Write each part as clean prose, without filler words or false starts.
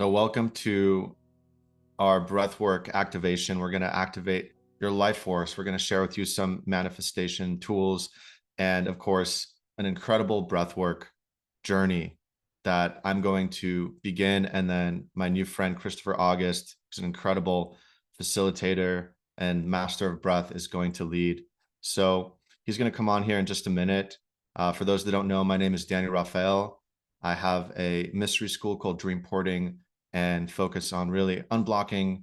So welcome to our breathwork activation. We're going to activate your life force. We're going to share with you some manifestation tools and, of course, an incredible breathwork journey that I'm going to begin. And then my new friend, Christopher August, who's an incredible facilitator and master of breath, is going to lead. So he's going to come on here in just a minute. For those that don't know, my name is Daniel Rafael. I have a mystery school called DREAMPORTING and focus on really unblocking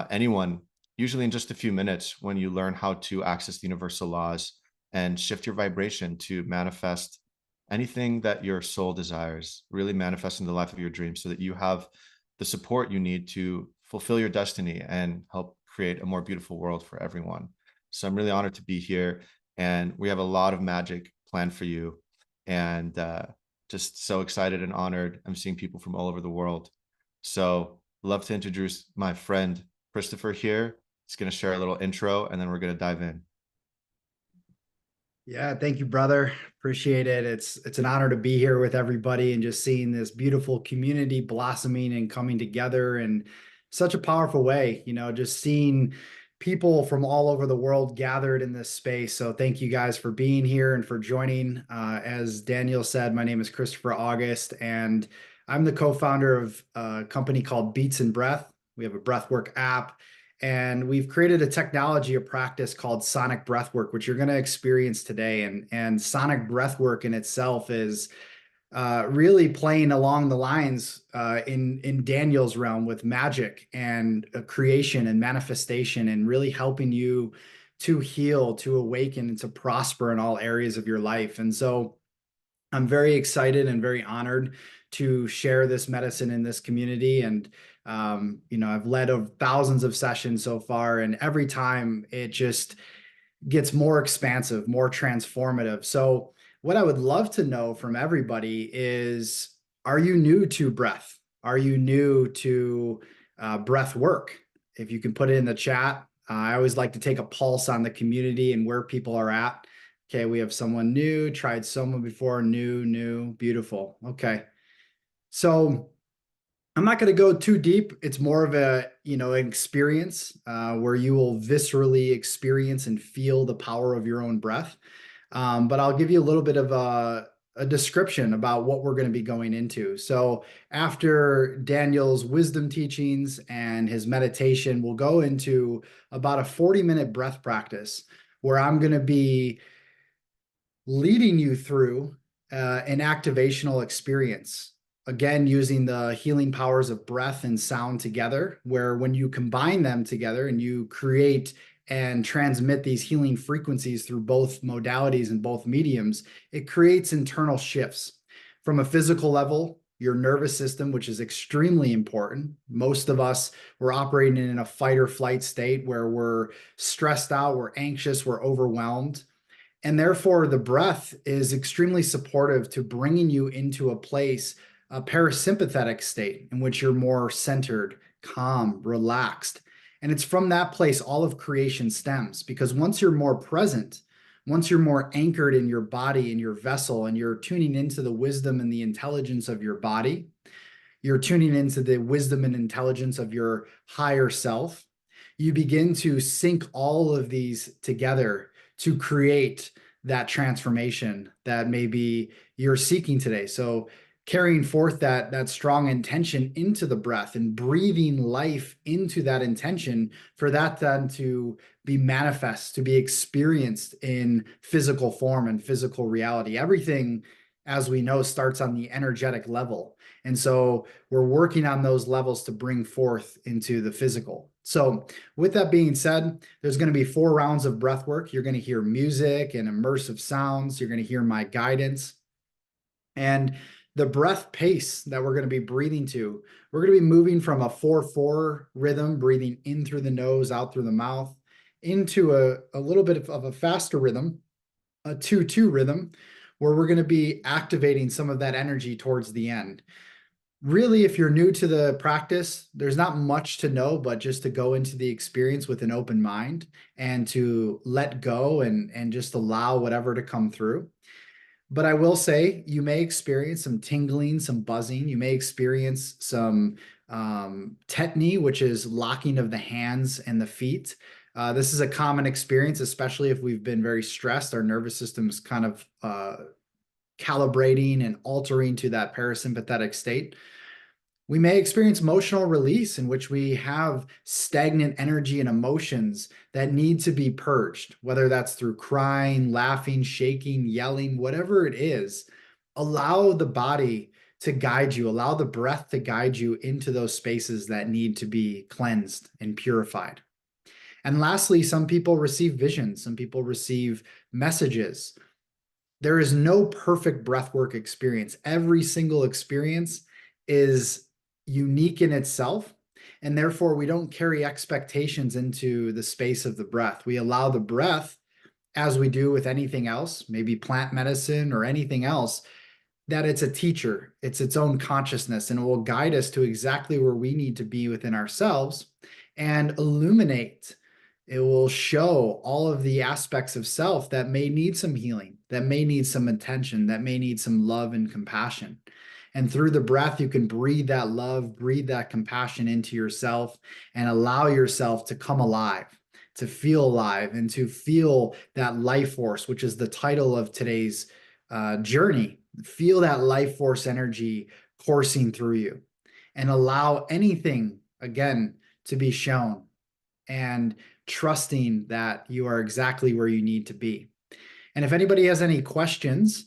anyone, usually in just a few minutes, when you learn how to access the universal laws and shift your vibration to manifest anything that your soul desires, really manifesting the life of your dreams so that you have the support you need to fulfill your destiny and help create a more beautiful world for everyone. So I'm really honored to be here, and we have a lot of magic planned for you, and just so excited and honored. I'm seeing people from all over the world. So love to introduce my friend Christopher here. He's going to share a little intro, and then we're going to dive in. Yeah, thank you, brother. Appreciate it. It's an honor to be here with everybody and just seeing this beautiful community blossoming and coming together in such a powerful way. Just seeing people from all over the world gathered in this space. So thank you guys for being here and for joining. As Daniel said, my name is Christopher August, and I'm the co-founder of a company called Beats and Breath. We have a breathwork app. And we've created a technology, a practice called sonic breathwork, which you're going to experience today. And sonic breathwork in itself is really playing along the lines in Daniel's realm with magic and creation and manifestation, and really helping you to heal, to awaken, and to prosper in all areas of your life. And so I'm very excited and very honored to share this medicine in this community. And I've led thousands of sessions so far, and every time it just gets more expansive, more transformative. So what I would love to know from everybody is, are you new to breath? Are you new to breath work? If you can put it in the chat. I always like to take a pulse on the community and where people are at. Okay, we have someone new, tried someone before, new, beautiful. Okay. So I'm not going to go too deep. It's more of an experience where you will viscerally experience and feel the power of your own breath. But I'll give you a little bit of a description about what we're going to be going into. So after Daniel's wisdom teachings and his meditation, we'll go into about a 40-minute breath practice where I'm going to be leading you through an activational experience. Again, using the healing powers of breath and sound together, where when you combine them together and you create and transmit these healing frequencies through both modalities and both mediums, it creates internal shifts. From a physical level, your nervous system, which is extremely important. Most of us, we're operating in a fight or flight state where we're stressed out, we're anxious, we're overwhelmed. And therefore, the breath is extremely supportive to bringing you into a place, a parasympathetic state in which you're more centered, calm, relaxed. And it's from that place all of creation stems, because once you're more present, once you're more anchored in your body, in your vessel, and you're tuning into the wisdom and the intelligence of your body, you're tuning into the wisdom and intelligence of your higher self, you begin to sync all of these together to create that transformation that maybe you're seeking today. So carrying forth that strong intention into the breath and breathing life into that intention for that then to be manifest, to be experienced in physical form and physical reality. Everything, as we know, starts on the energetic level. And so we're working on those levels to bring forth into the physical. So with that being said, there's going to be 4 rounds of breath work. You're going to hear music and immersive sounds. You're going to hear my guidance. And the breath pace that we're going to be breathing to, we're going to be moving from a 4-4 rhythm, breathing in through the nose, out through the mouth, into a little bit of a faster rhythm, a 2-2 rhythm, where we're going to be activating some of that energy towards the end. Really, if you're new to the practice, there's not much to know, but just to go into the experience with an open mind and to let go and just allow whatever to come through. But I will say you may experience some tingling, some buzzing. You may experience some tetany, which is locking of the hands and the feet. This is a common experience, especially if we've been very stressed. Our nervous system is kind of calibrating and altering to that parasympathetic state. We may experience emotional release in which we have stagnant energy and emotions that need to be purged, whether that's through crying, laughing, shaking, yelling, whatever it is. Allow the body to guide you, allow the breath to guide you into those spaces that need to be cleansed and purified. And lastly, some people receive visions, some people receive messages. There is no perfect breathwork experience. Every single experience is unique in itself. And therefore, we don't carry expectations into the space of the breath. We allow the breath, as we do with anything else, maybe plant medicine or anything else, that it's a teacher, it's its own consciousness, and it will guide us to exactly where we need to be within ourselves and illuminate. It will show all of the aspects of self that may need some healing, that may need some attention, that may need some love and compassion. And through the breath, you can breathe that love, breathe that compassion into yourself, and allow yourself to come alive, to feel alive, and to feel that life force, which is the title of today's journey. Feel that life force energy coursing through you, and allow anything, again, to be shown, and trusting that you are exactly where you need to be. And if anybody has any questions,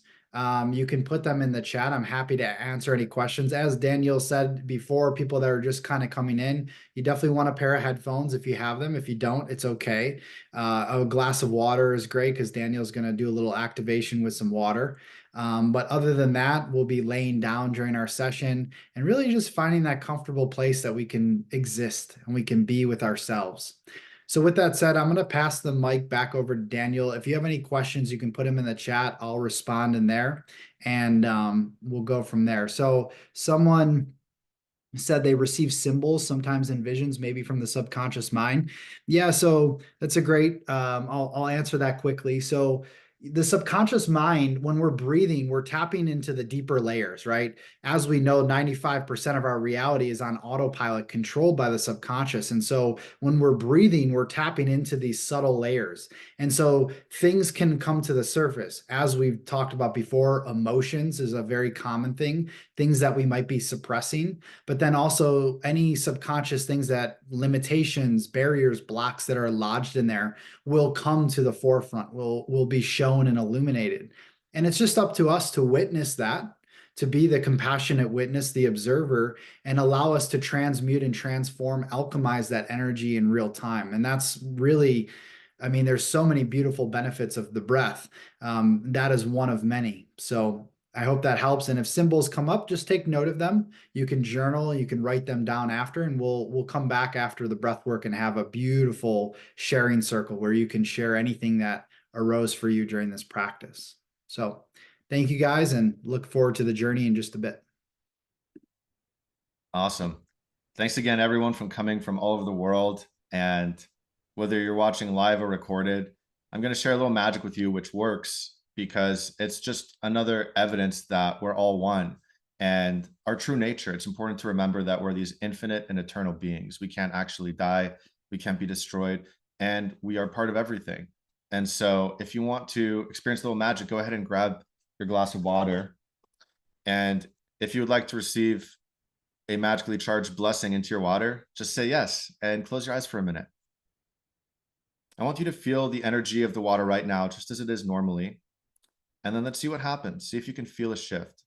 you can put them in the chat. I'm happy to answer any questions. As Daniel said before, people that are just kind of coming in, you definitely want a pair of headphones if you have them. If you don't, it's okay. A glass of water is great because Daniel's going to do a little activation with some water. But other than that, we'll be laying down during our session and really just finding that comfortable place that we can exist and we can be with ourselves. So with that said, I'm going to pass the mic back over to Daniel. If you have any questions, you can put them in the chat. I'll respond in there, and we'll go from there. So someone said they receive symbols sometimes in visions, maybe from the subconscious mind. Yeah, so that's a great. I'll answer that quickly. So the subconscious mind, when we're breathing, we're tapping into the deeper layers, right? As we know, 95% of our reality is on autopilot, controlled by the subconscious. And so when we're breathing, we're tapping into these subtle layers. And so things can come to the surface. As we've talked about before, emotions is a very common thing, things that we might be suppressing, but then also any subconscious things, that limitations, barriers, blocks that are lodged in there will come to the forefront, will be shown and illuminated. And it's just up to us to witness that, to be the compassionate witness, the observer, and allow us to transmute and transform, alchemize that energy in real time. And that's really, I mean, there's so many beautiful benefits of the breath. That is one of many. So I hope that helps. And if symbols come up, just take note of them. You can journal, you can write them down after, and we'll come back after the breath work and have a beautiful sharing circle where you can share anything that arose for you during this practice. So thank you guys, and look forward to the journey in just a bit. Awesome. Thanks again, everyone, from coming from all over the world. And whether you're watching live or recorded, I'm going to share a little magic with you, which works because it's just another evidence that we're all one and our true nature. It's important to remember that we're these infinite and eternal beings. We can't actually die. We can't be destroyed. And we are part of everything. And so if you want to experience a little magic, go ahead and grab your glass of water. And if you would like to receive a magically charged blessing into your water, just say yes and close your eyes for a minute. I want you to feel the energy of the water right now, just as it is normally. And then let's see what happens. See if you can feel a shift.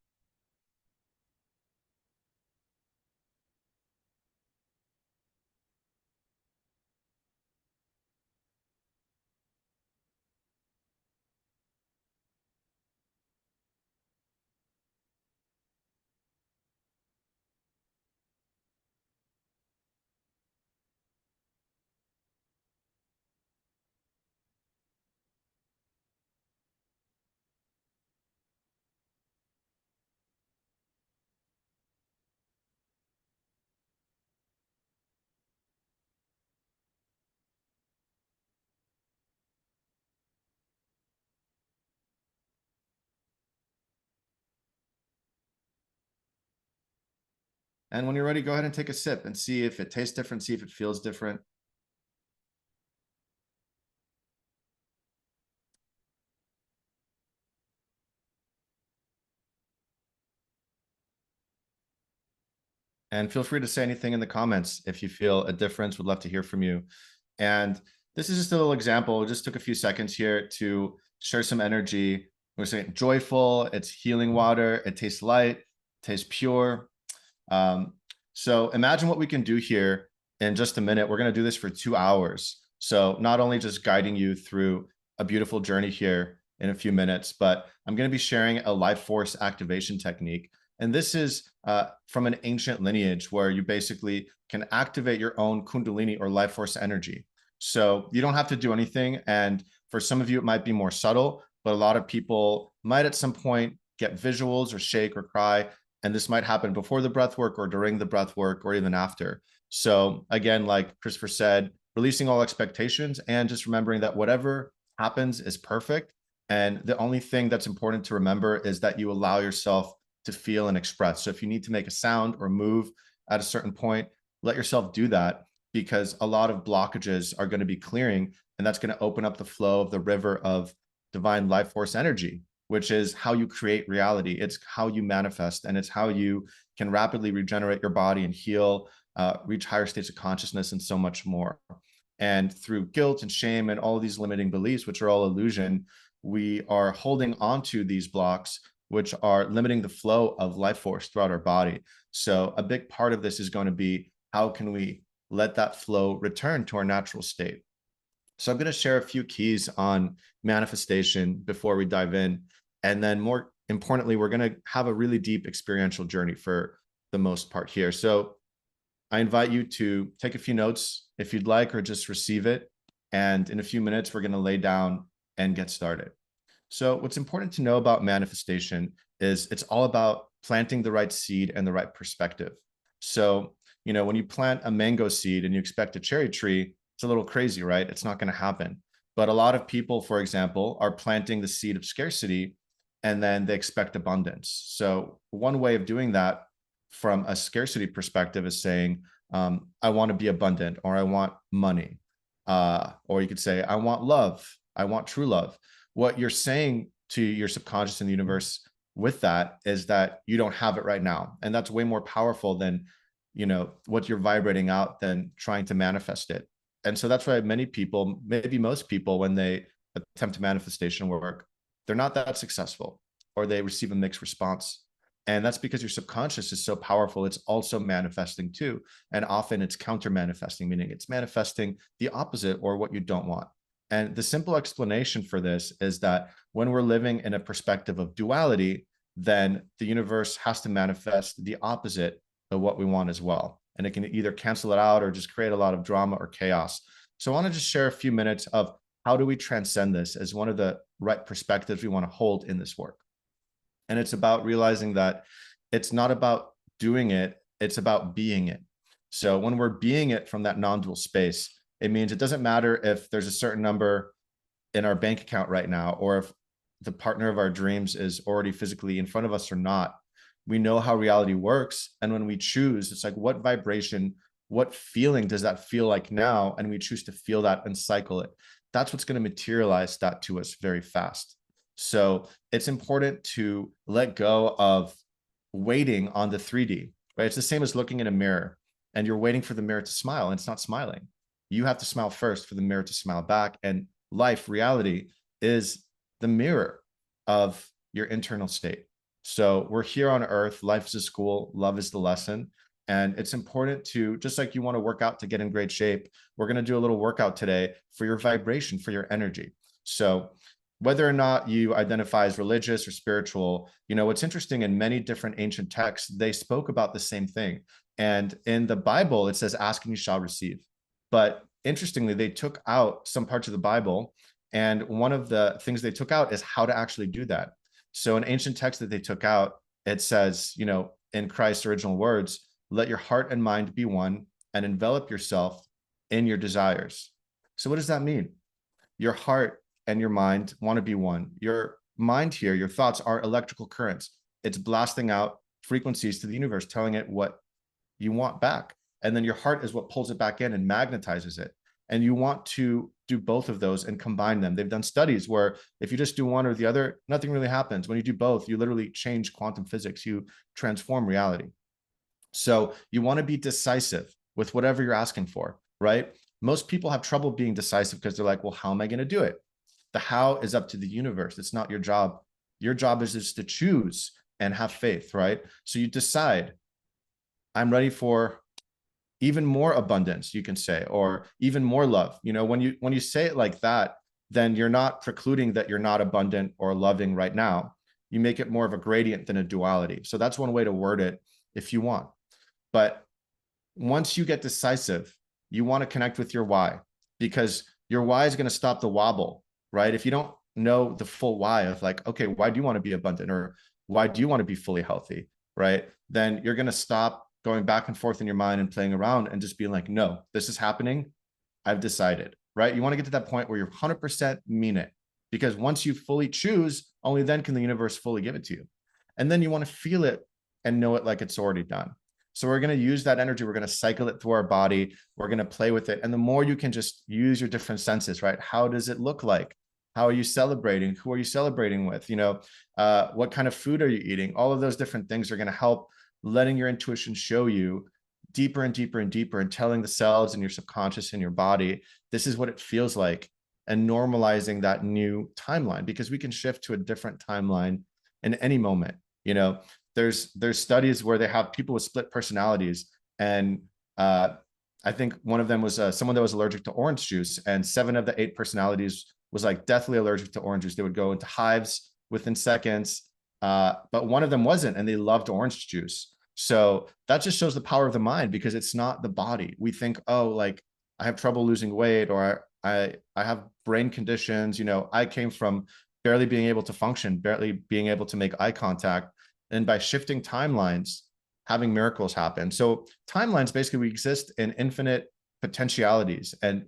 And when you're ready, go ahead and take a sip and see if it tastes different, see if it feels different. And feel free to say anything in the comments if you feel a difference. Would love to hear from you. And this is just a little example. It just took a few seconds here to share some energy. We're saying joyful, it's healing water, it tastes light, tastes pure. Um, so imagine what we can do here in just a minute. We're going to do this for 2 hours. So not only just guiding you through a beautiful journey here in a few minutes, but I'm going to be sharing a life force activation technique. And this is from an ancient lineage where you basically can activate your own Kundalini or life force energy. So you don't have to do anything. And for some of you, it might be more subtle, but a lot of people might at some point get visuals or shake or cry. And this might happen before the breath work or during the breath work or even after. So again, like Christopher said, releasing all expectations and just remembering that whatever happens is perfect. And the only thing that's important to remember is that you allow yourself to feel and express. So if you need to make a sound or move at a certain point, let yourself do that, because a lot of blockages are going to be clearing, and that's going to open up the flow of the river of divine life force energy, which is how you create reality. It's how you manifest, and it's how you can rapidly regenerate your body and heal, reach higher states of consciousness, and so much more. And through guilt and shame and all of these limiting beliefs, which are all illusion, we are holding onto these blocks, which are limiting the flow of life force throughout our body. So a big part of this is going to be, how can we let that flow return to our natural state? So I'm going to share a few keys on manifestation before we dive in. And then more importantly, we're going to have a really deep experiential journey for the most part here. So I invite you to take a few notes if you'd like, or just receive it. And in a few minutes, we're going to lay down and get started. So what's important to know about manifestation is it's all about planting the right seed and the right perspective. So, when you plant a mango seed and you expect a cherry tree, it's a little crazy, right? It's not going to happen. But a lot of people, for example, are planting the seed of scarcity and then they expect abundance. So one way of doing that from a scarcity perspective is saying, I want to be abundant, or I want money. Or you could say, I want love. I want true love. What you're saying to your subconscious and the universe with that is that you don't have it right now. And that's way more powerful than, what you're vibrating out, than trying to manifest it. And so that's why many people, maybe most people, when they attempt manifestation work, they're not that successful, or they receive a mixed response. And that's because your subconscious is so powerful. It's also manifesting too. And often it's counter manifesting, meaning it's manifesting the opposite, or what you don't want. And the simple explanation for this is that when we're living in a perspective of duality, then the universe has to manifest the opposite of what we want as well. And it can either cancel it out or just create a lot of drama or chaos. So I want to just share a few minutes of how do we transcend this as one of the right perspectives we want to hold in this work. And it's about realizing that it's not about doing it, it's about being it. So when we're being it from that non-dual space, it means it doesn't matter if there's a certain number in our bank account right now, or if the partner of our dreams is already physically in front of us or not. We know how reality works. And when we choose, it's like, what vibration, what feeling does that feel like now? And we choose to feel that and cycle it. That's what's going to materialize that to us very fast. So it's important to let go of waiting on the 3D, right? It's the same as looking in a mirror and you're waiting for the mirror to smile, and it's not smiling. You have to smile first for the mirror to smile back. And life, reality, is the mirror of your internal state. So we're here on earth. Life is a school. Love is the lesson. And it's important to, just like you want to work out to get in great shape, we're going to do a little workout today for your vibration, for your energy. So whether or not you identify as religious or spiritual, what's interesting, in many different ancient texts, they spoke about the same thing. And in the Bible, it says, ask and you shall receive. But interestingly, they took out some parts of the Bible. And one of the things they took out is how to actually do that. So an ancient text that they took out, it says, in Christ's original words, let your heart and mind be one, and envelop yourself in your desires. So what does that mean? Your heart and your mind want to be one. Your mind here, your thoughts, are electrical currents. It's blasting out frequencies to the universe, telling it what you want back. And then your heart is what pulls it back in and magnetizes it. And you want to do both of those and combine them. They've done studies where if you just do one or the other, nothing really happens. When you do both, you literally change quantum physics, you transform reality. So you want to be decisive with whatever you're asking for, right? Most people have trouble being decisive because they're like, well, how am I going to do it? The how is up to the universe. It's not your job. Your job is just to choose and have faith, right? So you decide, I'm ready for even more abundance, you can say, or even more love. You know, when you say it like that, then you're not precluding that you're not abundant or loving right now. You make it more of a gradient than a duality. So that's one way to word it if you want. But once you get decisive, you want to connect with your why, because your why is going to stop the wobble, right? If you don't know the full why of like, okay, why do you want to be abundant, or why do you want to be fully healthy, right? Then you're going to stop going back and forth in your mind and playing around and just being like, no, this is happening. I've decided, right? You want to get to that point where you're 100% mean it, because once you fully choose, only then can the universe fully give it to you. And then you want to feel it and know it like it's already done. So we're going to use that energy. We're going to cycle it through our body. We're going to play with it. And the more you can just use your different senses, right? How does it look like? How are you celebrating? Who are you celebrating with? You know, what kind of food are you eating? All of those different things are going to help letting your intuition show you deeper and deeper and deeper, and telling the cells in your subconscious and your body, this is what it feels like, and normalizing that new timeline, because we can shift to a different timeline in any moment. You know, there's studies where they have people with split personalities, and I think one of them was someone that was allergic to orange juice, and 7 of the 8 personalities was like deathly allergic to orange juice. They would go into hives within seconds, but one of them wasn't, and they loved orange juice. So that just shows the power of the mind, because it's not the body. We think, oh, like I have trouble losing weight, or I have brain conditions. You know, I came from barely being able to function, barely being able to make eye contact. And by shifting timelines, having miracles happen. So timelines, basically, we exist in infinite potentialities, and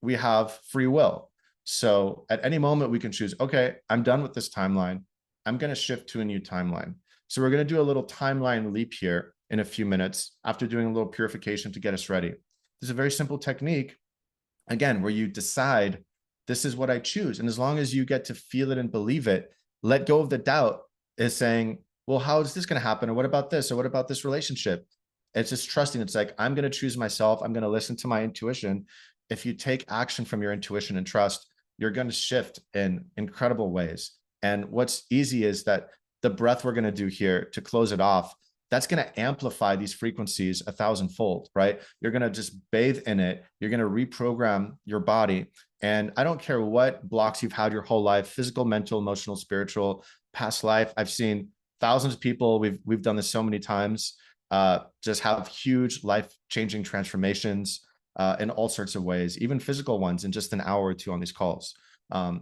we have free will. So at any moment we can choose, okay, I'm done with this timeline. I'm going to shift to a new timeline. So we're going to do a little timeline leap here in a few minutes after doing a little purification to get us ready. This is a very simple technique, again, where you decide, this is what I choose. And as long as you get to feel it and believe it, let go of the doubt, is saying, well, how is this going to happen? Or what about this? Or what about this relationship? It's just trusting. It's like, I'm going to choose myself. I'm going to listen to my intuition. If you take action from your intuition and trust, you're going to shift in incredible ways. And what's easy is that the breath we're going to do here to close it off, that's going to amplify these frequencies 1,000-fold, right? You're going to just bathe in it. You're going to reprogram your body. And I don't care what blocks you've had your whole life, physical, mental, emotional, spiritual, past life. I've seen thousands of people. We've done this so many times, just have huge life-changing transformations in all sorts of ways, even physical ones in just an hour or two on these calls.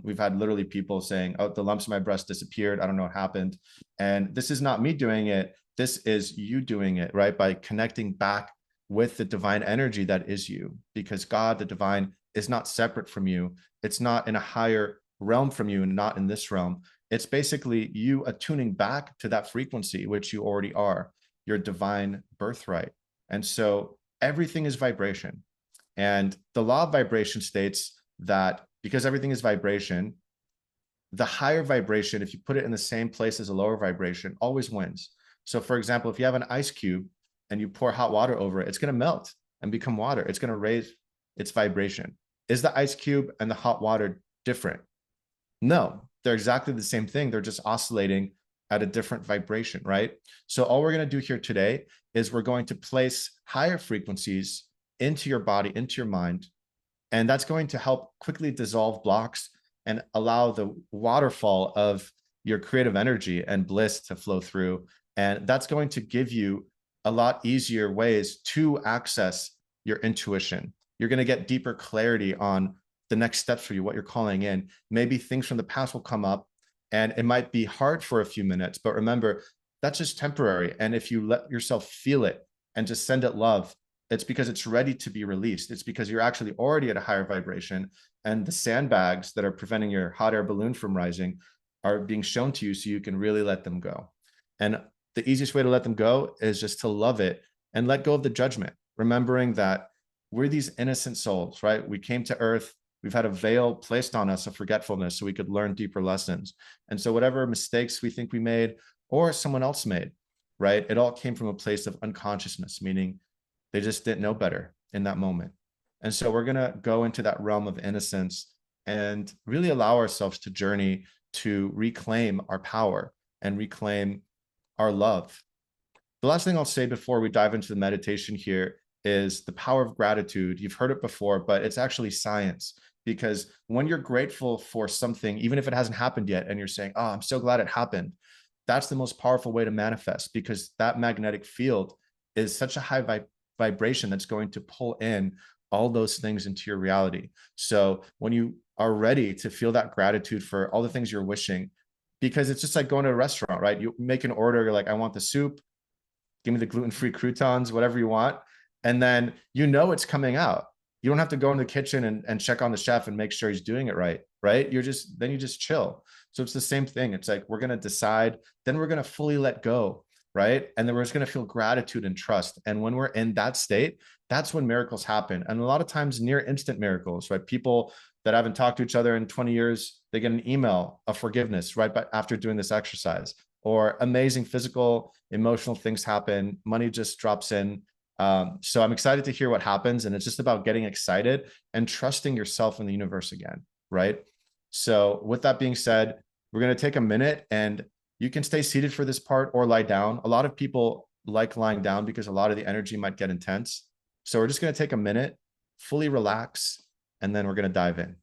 We've had literally people saying, oh, the lumps in my breast disappeared. I don't know what happened. And this is not me doing it. This is you doing it, right? By connecting back with the divine energy that is you, because God, the divine, is not separate from you. It's not in a higher realm from you and not in this realm. It's basically you attuning back to that frequency, which you already are, your divine birthright. And so everything is vibration. And the law of vibration states that because everything is vibration, the higher vibration, if you put it in the same place as a lower vibration, always wins. So for example, if you have an ice cube and you pour hot water over it, it's going to melt and become water. It's going to raise its vibration. Is the ice cube and the hot water different? No, they're exactly the same thing. They're just oscillating at a different vibration, right? So all we're going to do here today is we're going to place higher frequencies into your body, into your mind, and that's going to help quickly dissolve blocks and allow the waterfall of your creative energy and bliss to flow through. And that's going to give you a lot easier ways to access your intuition. You're going to get deeper clarity on the next steps for you, what you're calling in. Maybe things from the past will come up and it might be hard for a few minutes, but remember, that's just temporary. And if you let yourself feel it and just send it love, it's because it's ready to be released. It's because you're actually already at a higher vibration, and the sandbags that are preventing your hot air balloon from rising are being shown to you so you can really let them go. And the easiest way to let them go is just to love it and let go of the judgment, remembering that we're these innocent souls, right? We came to earth. We've had a veil placed on us of forgetfulness so we could learn deeper lessons. And so whatever mistakes we think we made or someone else made, right? It all came from a place of unconsciousness, meaning they just didn't know better in that moment. And so we're going to go into that realm of innocence and really allow ourselves to journey to reclaim our power and reclaim our love. The last thing I'll say before we dive into the meditation here is the power of gratitude. You've heard it before, but it's actually science, because when you're grateful for something, even if it hasn't happened yet, and you're saying, oh, I'm so glad it happened, that's the most powerful way to manifest, because that magnetic field is such a high vibration that's going to pull in all those things into your reality. So when you are ready to feel that gratitude for all the things you're wishing, because it's just like going to a restaurant, right? You make an order, you're like, I want the soup, give me the gluten-free croutons, whatever you want. And then you know it's coming out. You don't have to go into the kitchen and check on the chef and make sure he's doing it right, right? You just chill. So it's the same thing. It's like, we're going to decide, then we're going to fully let go, right? And then we're just going to feel gratitude and trust. And when we're in that state, that's when miracles happen. And a lot of times near instant miracles, right? People that haven't talked to each other in 20 years, they get an email of forgiveness right after doing this exercise, or amazing physical, emotional things happen. Money just drops in. So I'm excited to hear what happens. And it's just about getting excited and trusting yourself in the universe again, right? So with that being said, we're going to take a minute, and you can stay seated for this part or lie down. A lot of people like lying down because a lot of the energy might get intense. So we're just going to take a minute, fully relax, and then we're going to dive in.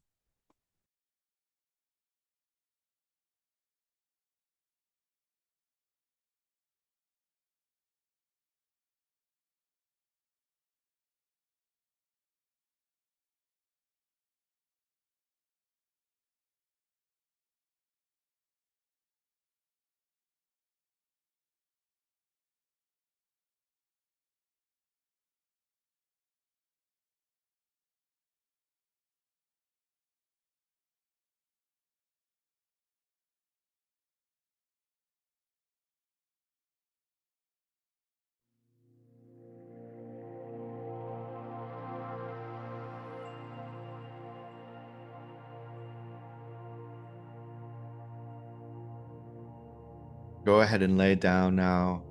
Go ahead and lay down now,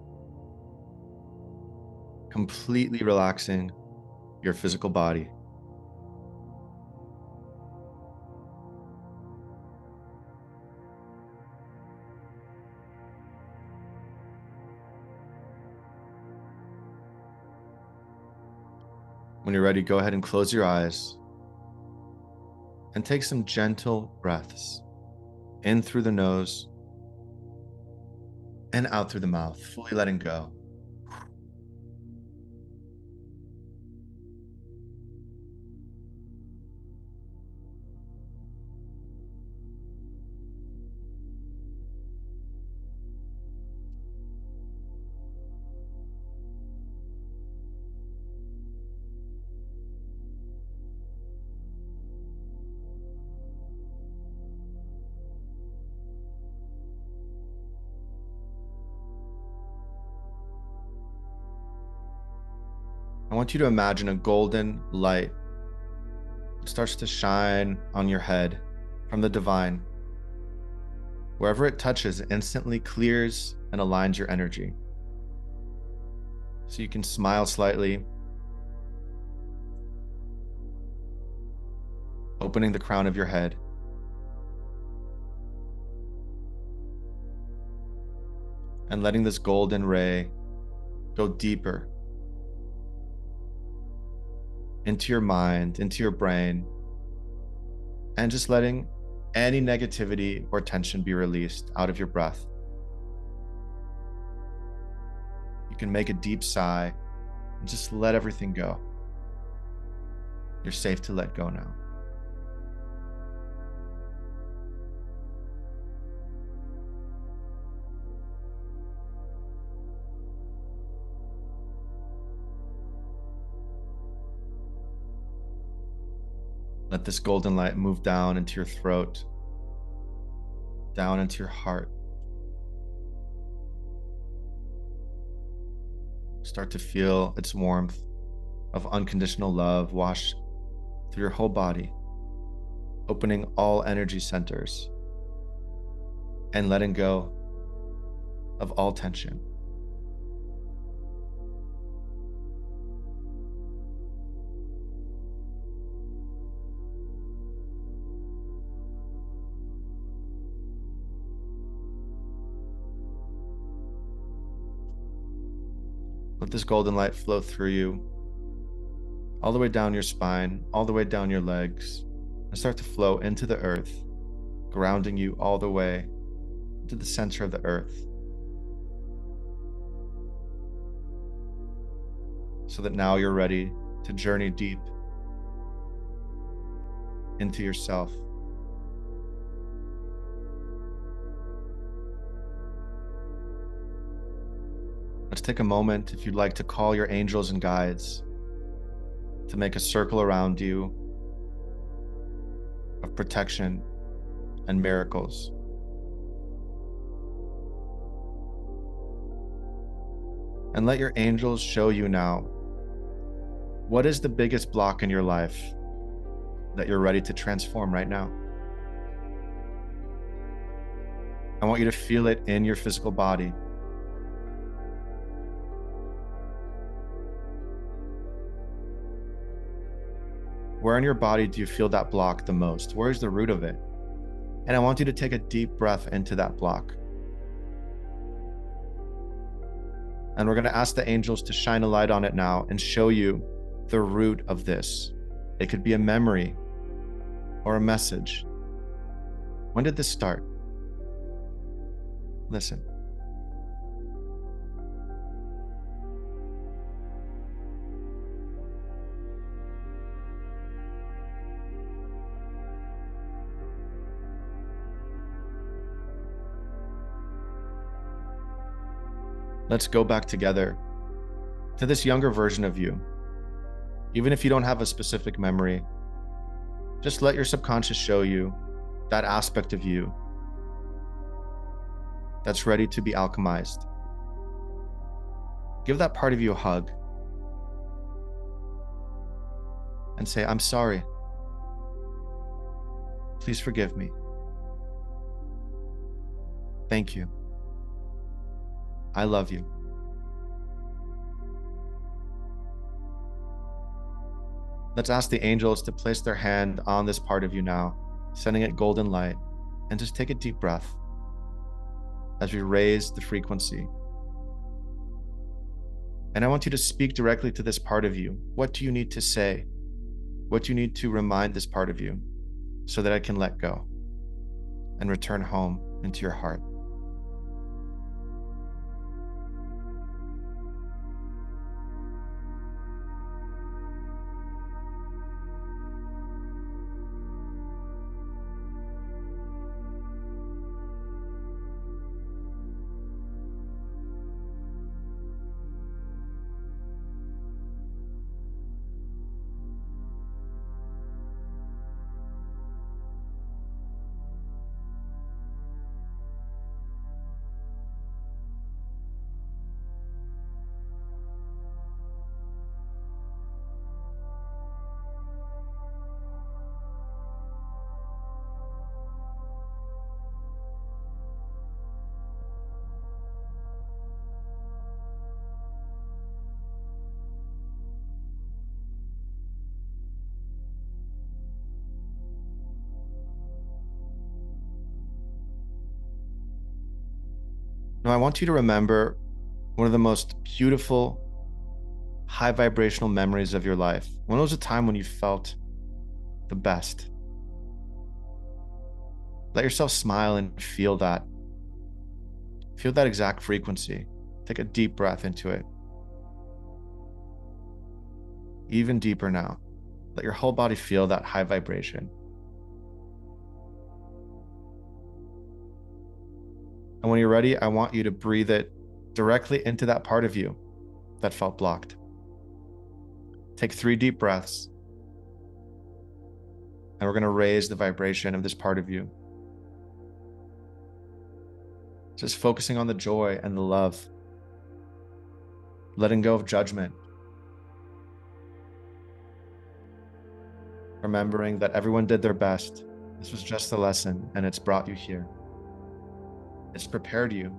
completely relaxing your physical body. When you're ready, go ahead and close your eyes and take some gentle breaths in through the nose and out through the mouth, fully letting go. I want you to imagine a golden light starts to shine on your head from the divine. Wherever it touches, it instantly clears and aligns your energy. So you can smile slightly, opening the crown of your head. And letting this golden ray go deeper into your mind, into your brain, and just letting any negativity or tension be released out of your breath. You can make a deep sigh and just let everything go. You're safe to let go now. Let this golden light move down into your throat, down into your heart. Start to feel its warmth of unconditional love wash through your whole body, opening all energy centers and letting go of all tension. Let this golden light flow through you, all the way down your spine, all the way down your legs, and start to flow into the earth, grounding you all the way to the center of the earth, so that now you're ready to journey deep into yourself. Let's take a moment, if you'd like, to call your angels and guides to make a circle around you of protection and miracles. And let your angels show you now, what is the biggest block in your life that you're ready to transform right now? I want you to feel it in your physical body. Where in your body do you feel that block the most? Where is the root of it? And I want you to take a deep breath into that block. And we're going to ask the angels to shine a light on it now and show you the root of this. It could be a memory or a message. When did this start? Listen. Let's go back together to this younger version of you. Even if you don't have a specific memory, just let your subconscious show you that aspect of you that's ready to be alchemized. Give that part of you a hug and say, I'm sorry. Please forgive me. Thank you. I love you. Let's ask the angels to place their hand on this part of you now, sending it golden light, and just take a deep breath as we raise the frequency. And I want you to speak directly to this part of you. What do you need to say? What do you need to remind this part of you so that I can let go and return home into your heart? Now, I want you to remember one of the most beautiful, high vibrational memories of your life. When was a time when you felt the best? Let yourself smile and feel that. Feel that exact frequency. Take a deep breath into it. Even deeper now. Let your whole body feel that high vibration. And when you're ready, I want you to breathe it directly into that part of you that felt blocked. Take 3 deep breaths. And we're going to raise the vibration of this part of you. Just focusing on the joy and the love. letting go of judgment, remembering that everyone did their best. This was just a lesson, and it's brought you here. It's prepared you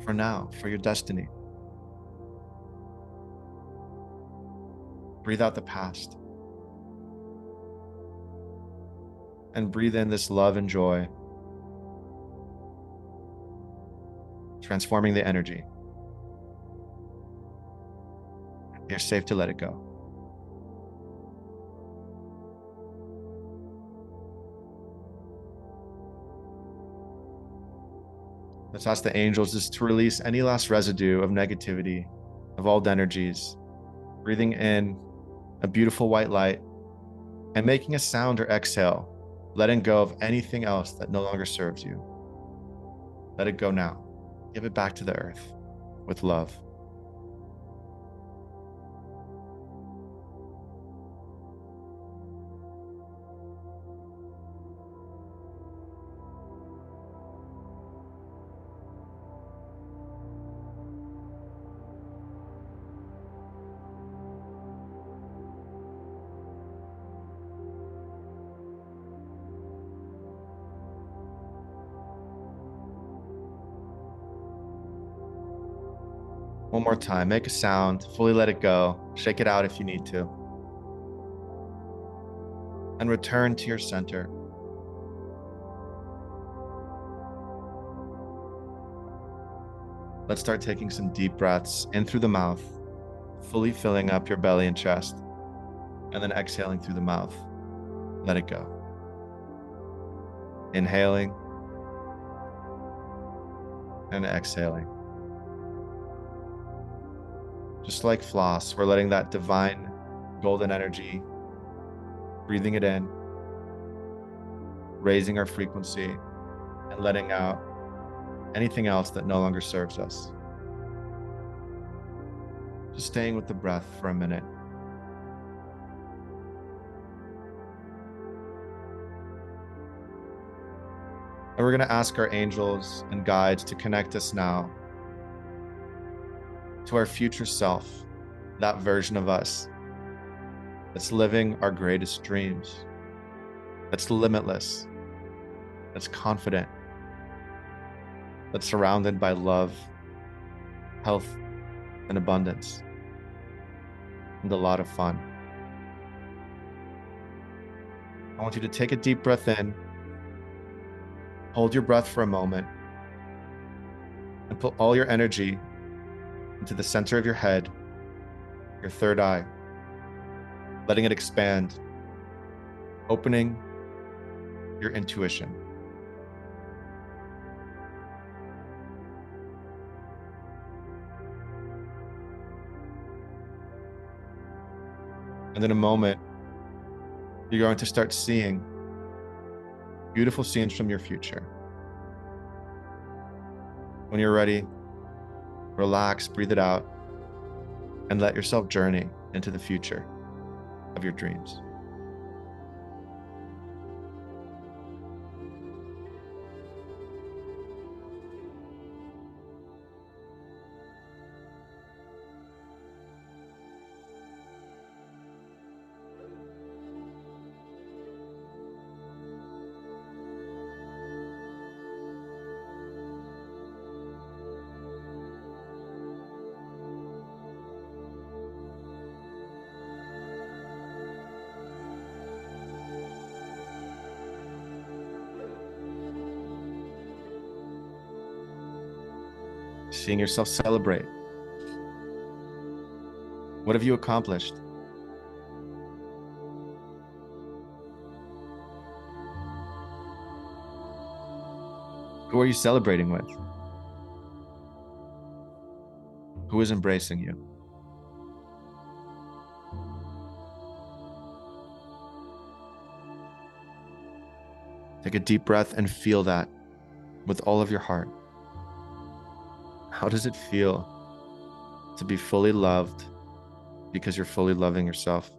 for now, for your destiny. Breathe out the past and breathe in this love and joy, transforming the energy. You're safe to let it go. Let's ask the angels just to release any last residue of negativity, of old energies, breathing in a beautiful white light and making a sound or exhale, letting go of anything else that no longer serves you. Let it go now. Give it back to the earth with love. One more time, make a sound, fully let it go, shake it out if you need to, and return to your center. Let's start taking some deep breaths in through the mouth, fully filling up your belly and chest, and then exhaling through the mouth. Let it go. Inhaling and exhaling. Just like floss, we're letting that divine golden energy, breathing it in, raising our frequency, and letting out anything else that no longer serves us. Just staying with the breath for a minute. And we're going to ask our angels and guides to connect us now to our future self, that version of us that's living our greatest dreams, that's limitless, that's confident, that's surrounded by love, health, and abundance, and a lot of fun. I want you to take a deep breath in, hold your breath for a moment, and put all your energy into the center of your head, your third eye, letting it expand, opening your intuition. And in a moment, you're going to start seeing beautiful scenes from your future. When you're ready, relax, breathe it out, and let yourself journey into the future of your dreams. Seeing yourself celebrate. What have you accomplished? Who are you celebrating with? Who is embracing you? Take a deep breath and feel that with all of your heart. How does it feel to be fully loved because you're fully loving yourself?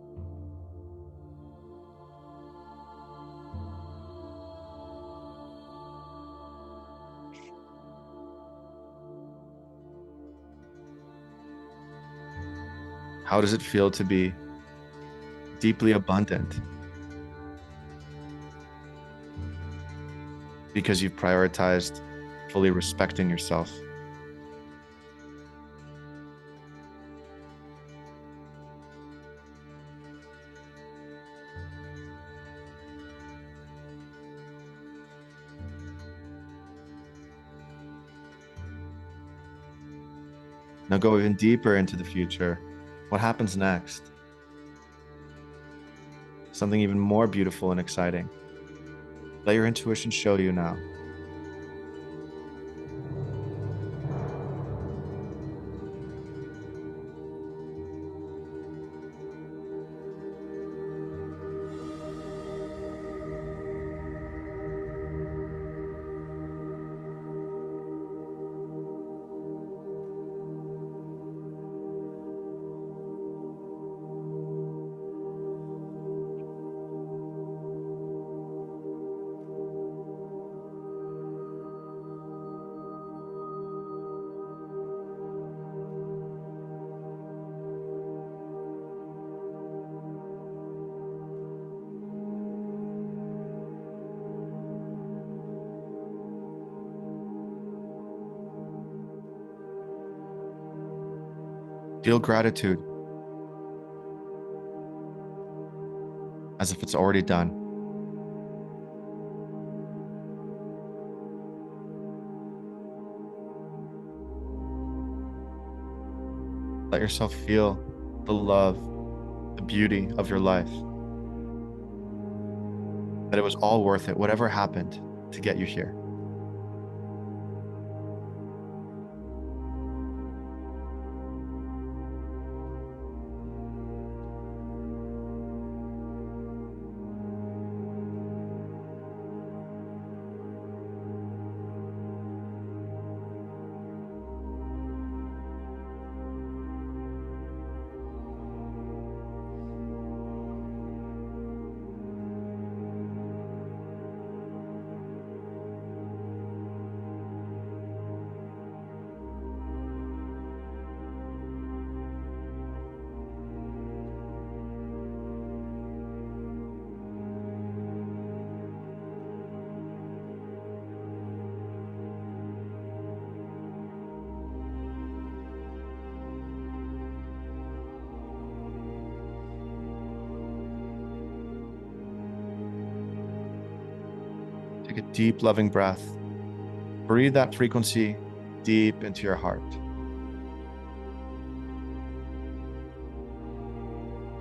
How does it feel to be deeply abundant? Because you've prioritized fully respecting yourself. Now go even deeper into the future. What happens next? Something even more beautiful and exciting. Let your intuition show you now. Feel gratitude as if it's already done. Let yourself feel the love, the beauty of your life. That it was all worth it, whatever happened to get you here. Take a deep, loving breath. Breathe that frequency deep into your heart.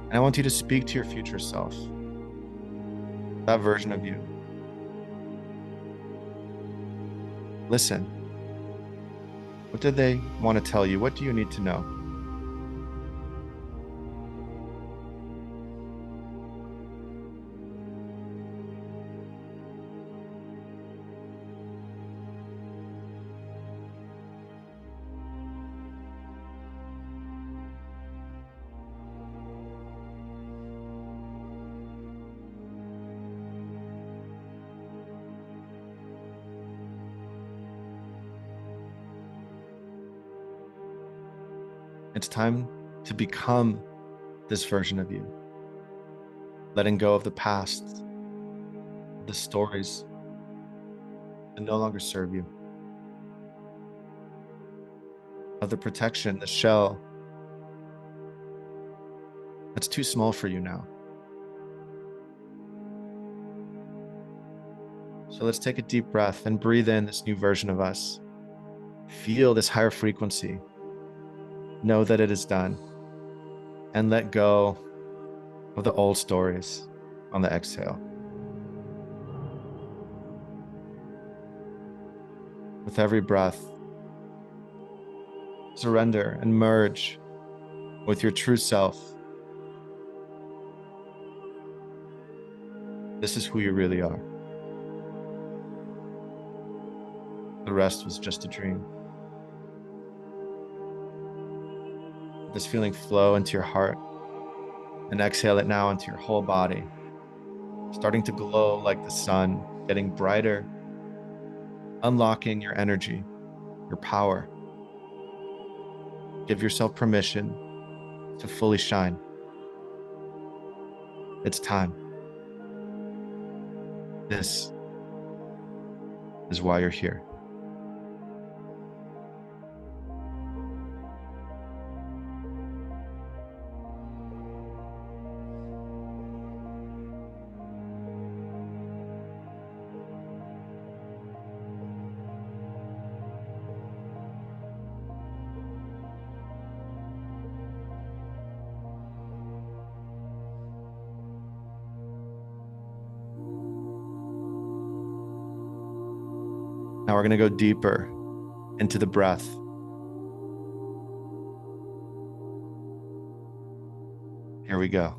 And I want you to speak to your future self, that version of you. Listen. What do they want to tell you? What do you need to know? It's time to become this version of you. Letting go of the past, the stories that no longer serve you, of the protection, the shell that's too small for you now. So let's take a deep breath and breathe in this new version of us. Feel this higher frequency. Know that it is done. And let go of the old stories on the exhale. With every breath, surrender and merge with your true self. This is who you really are. The rest was just a dream. Let this feeling flow into your heart and exhale it now into your whole body, starting to glow like the sun, getting brighter, unlocking your energy, your power. Give yourself permission to fully shine. It's time. This is why you're here. Now we're going to go deeper into the breath. Here we go.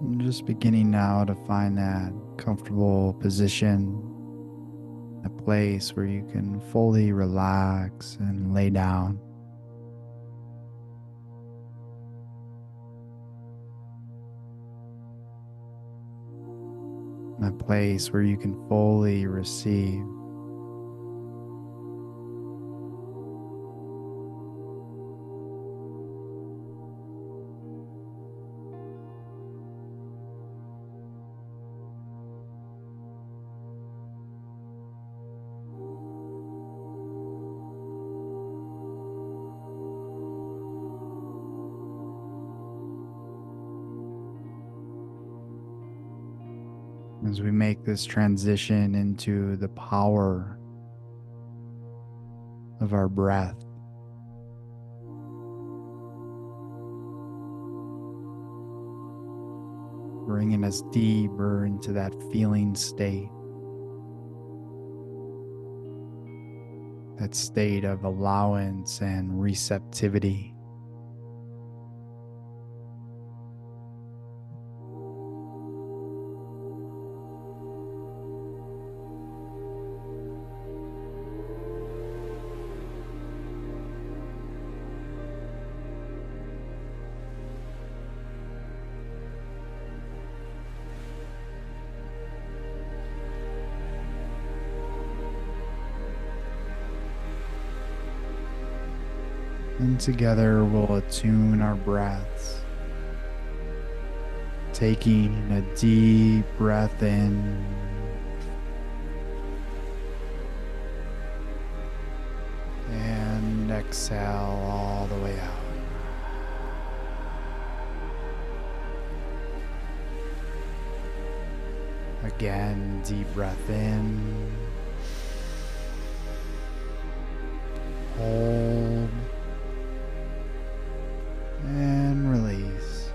I'm just beginning now to find that comfortable position, a place where you can fully relax and lay down. A place where you can fully receive. As we make this transition into the power of our breath, bringing us deeper into that feeling state, that state of allowance and receptivity. And together we'll attune our breaths, taking a deep breath in and exhale all the way out. Again, deep breath in, hold, and release.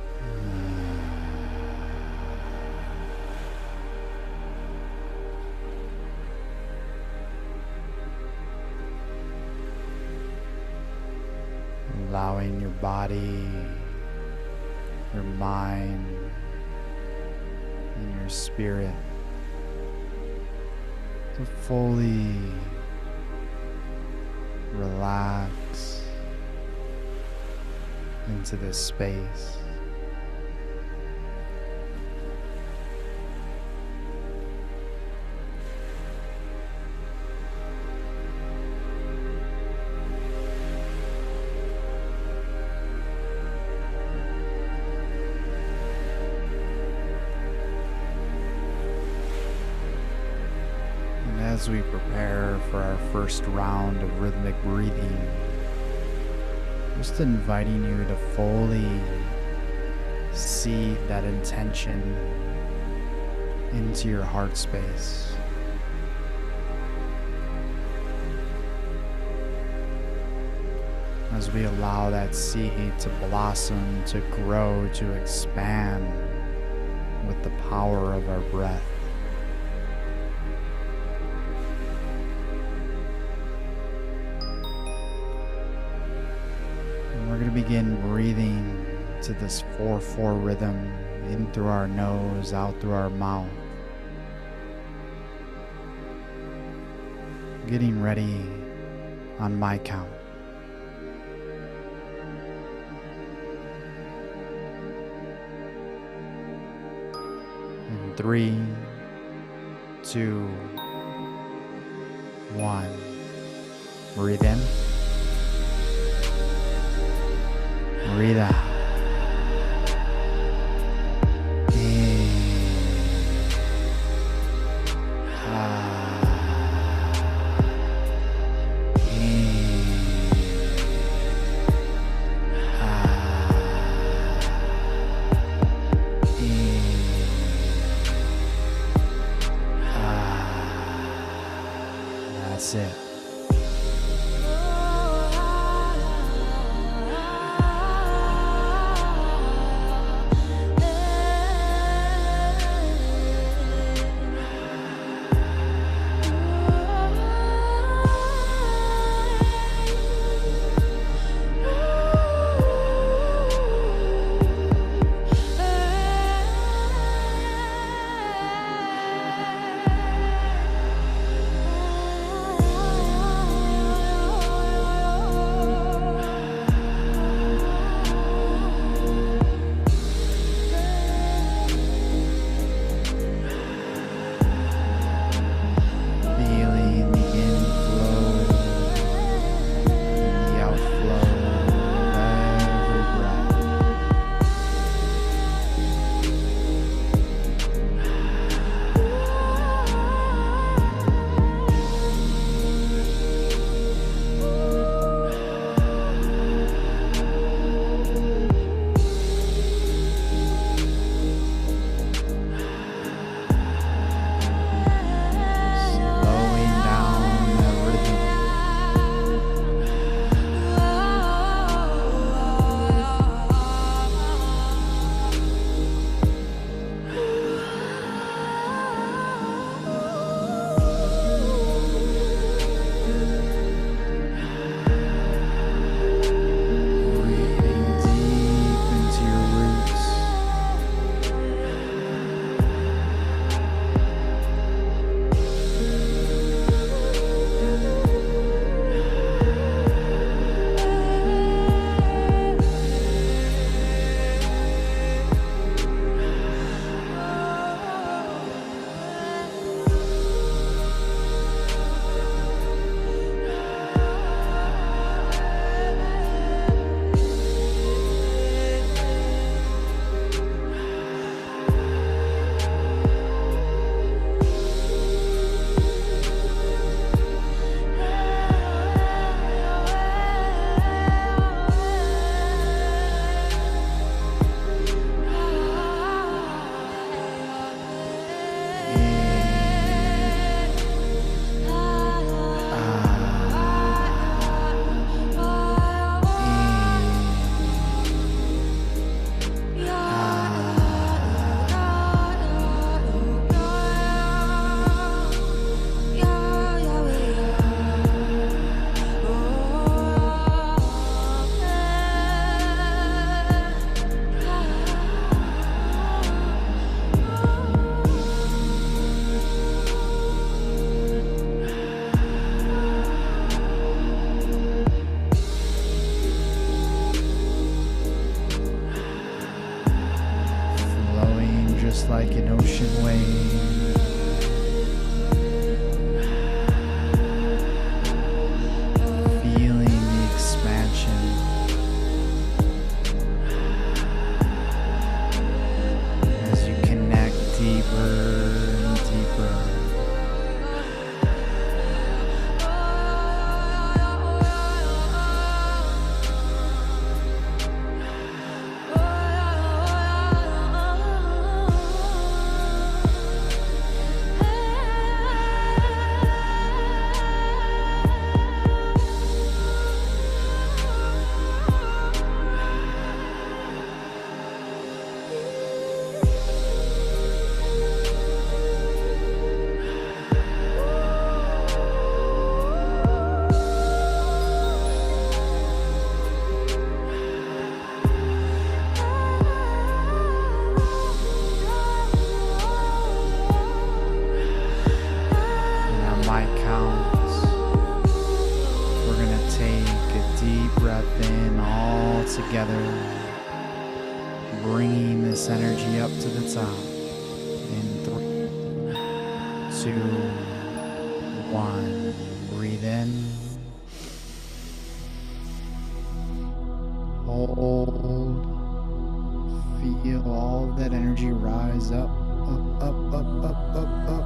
Allowing your body, your mind, and your spirit to fully relax into this space. And as we prepare for our first round of rhythmic breathing, Just inviting you to fully see that intention into your heart space. As we allow that seed to blossom, to grow, to expand with the power of our breath. And we're going to begin breathing to this 4/4 rhythm, in through our nose, out through our mouth. Getting ready on my count. In 3, 2, 1. Breathe in. Breathe out. That's it. Like an ocean wave. Feeling the expansion. As you connect deeper and deeper. together, bringing this energy up to the top. In 3, 2, 1. Breathe in. Hold. Feel all of that energy rise up, up, up, up, up, up, up.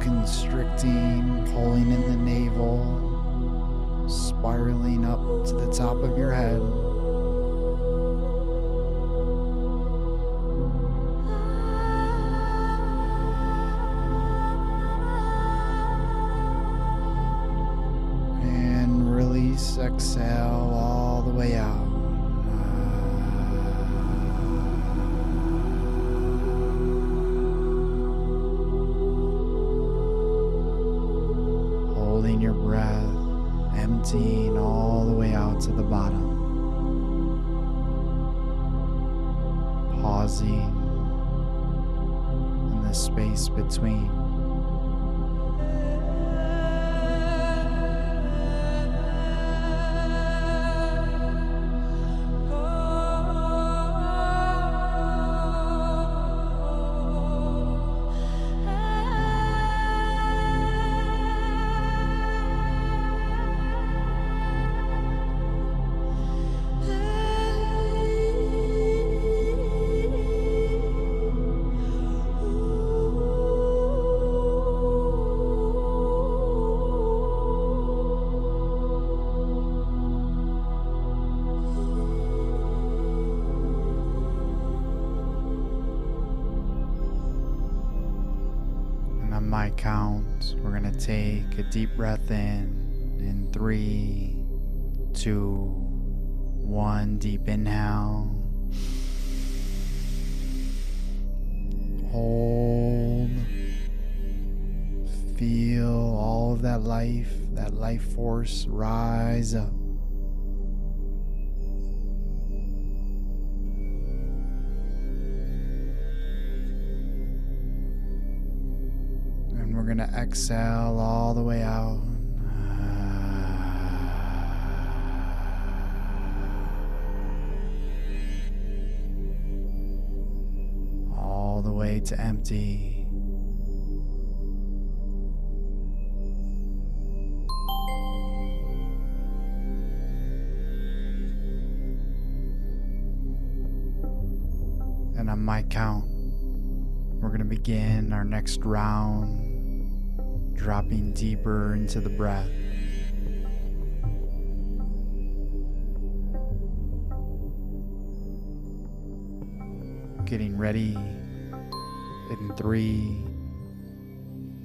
Constricting, pulling in the navel, spiraling up to the top of your head. And release, exhale all the way out. Holding your breath, emptying all the way out to the bottom. Pausing in the space between. My count, we're gonna take a deep breath in 3, 2, 1. Deep inhale, hold, feel all of that life force rise up. We're going to exhale all the way out. All the way to empty. And on my count, we're going to begin our next round. Dropping deeper into the breath. Getting ready in 3,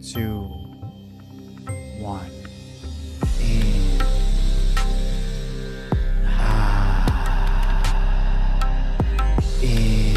2, 1. In. In.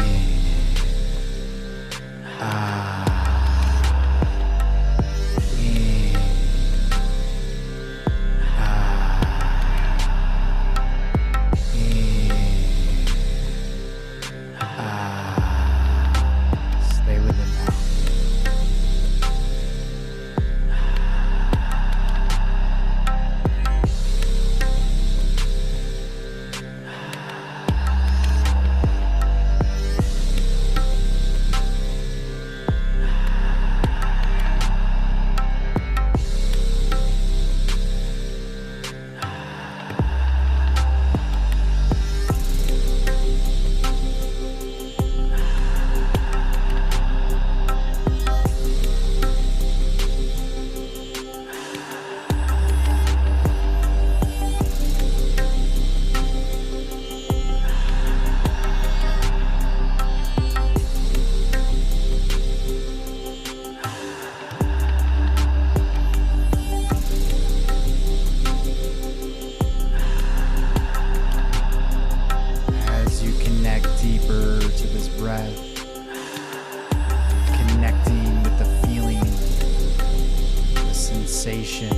sensation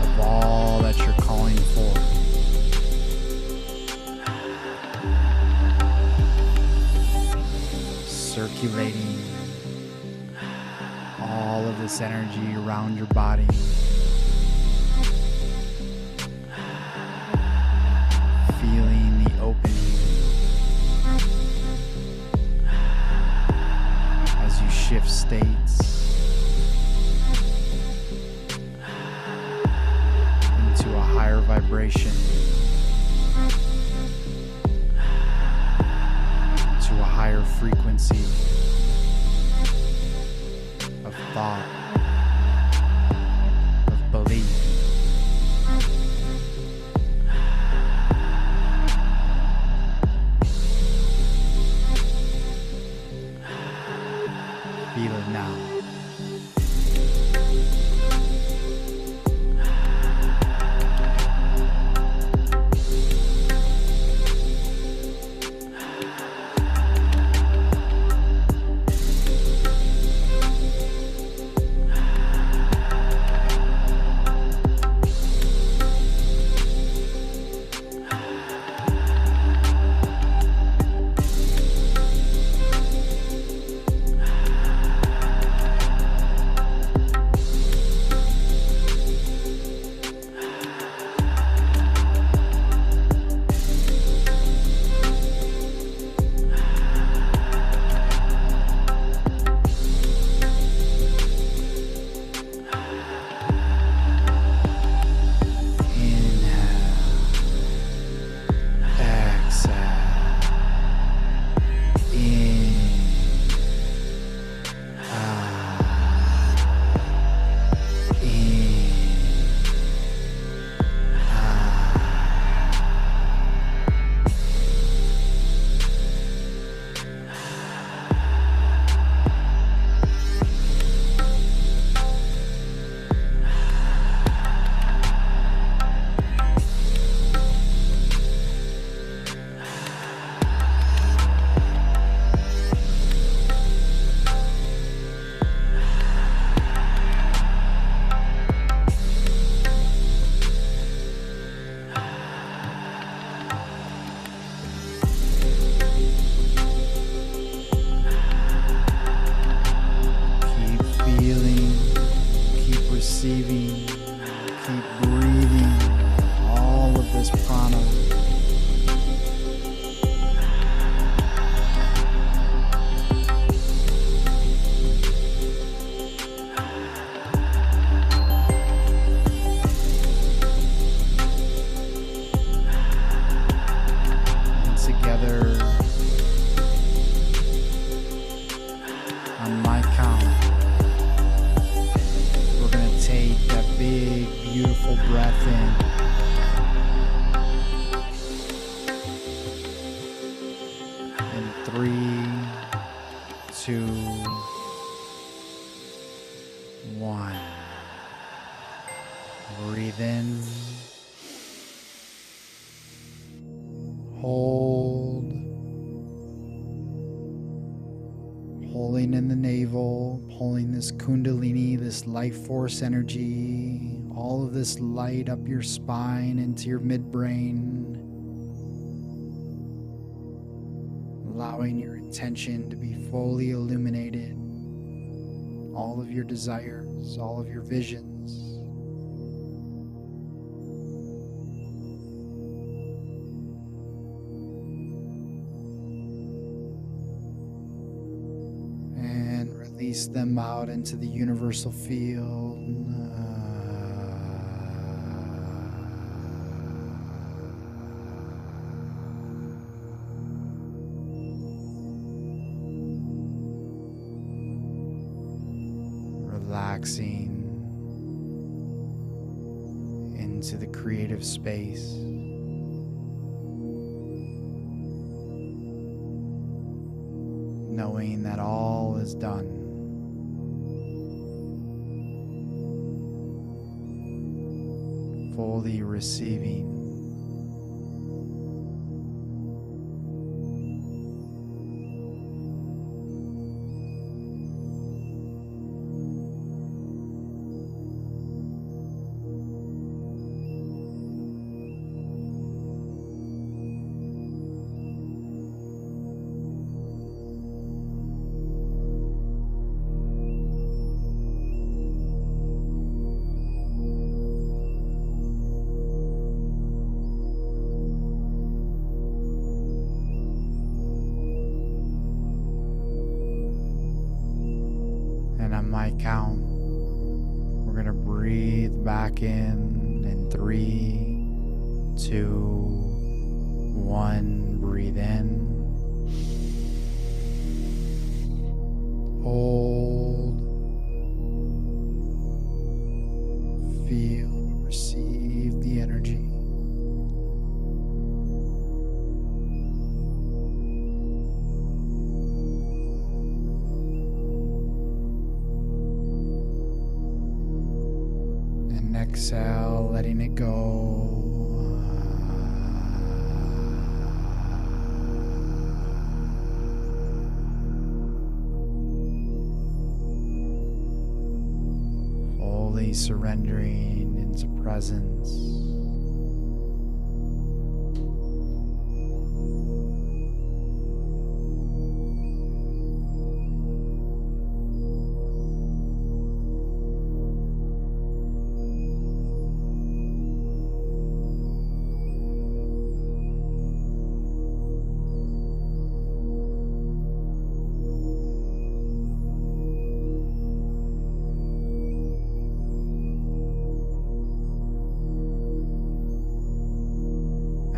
of all that you're calling for. Circulating all of this energy around your body. feeling the opening as you shift states into a higher vibration, into a higher frequency of thought, of belief. Feel it now. Receiving, keep breathing all of this prana. And together, on my count, take that big, beautiful breath in. In 3, 2, 1. Breathe in. Hold. Pulling in the navel, pulling this kundalini, this life force energy, all of this light up your spine into your midbrain, allowing your intention to be fully illuminated, all of your desires, all of your visions. Release them out into the universal field. Relaxing into the creative space. Knowing that all is done. Fully receiving. back in 3, 2, 1. Breathe in. Hold. Feel, receive the energy. And exhale, letting it go. Fully surrendering into presence.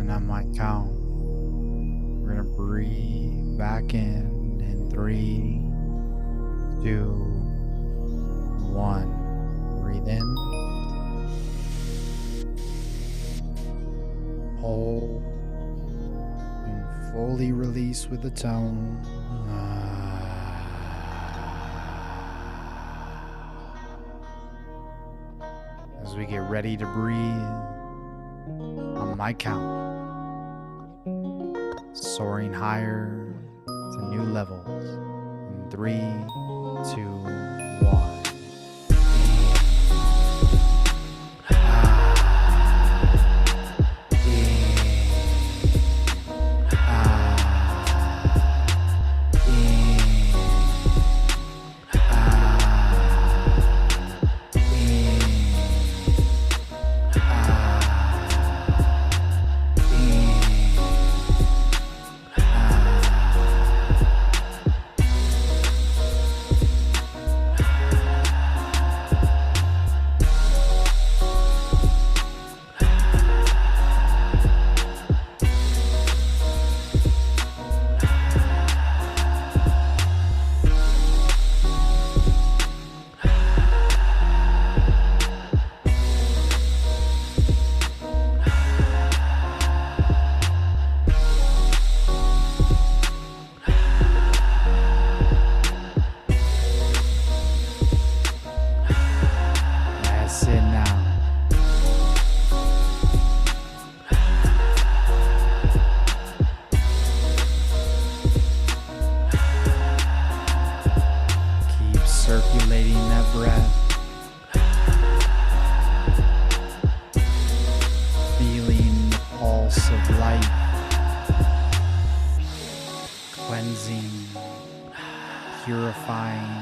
On my count, we're gonna breathe back in 3, 2, 1. Breathe in. Hold. And fully release with the tone. As we get ready to breathe, on my count, soaring higher to new levels in 3, 2, 1. Circulating that breath, feeling the pulse of life, cleansing, purifying,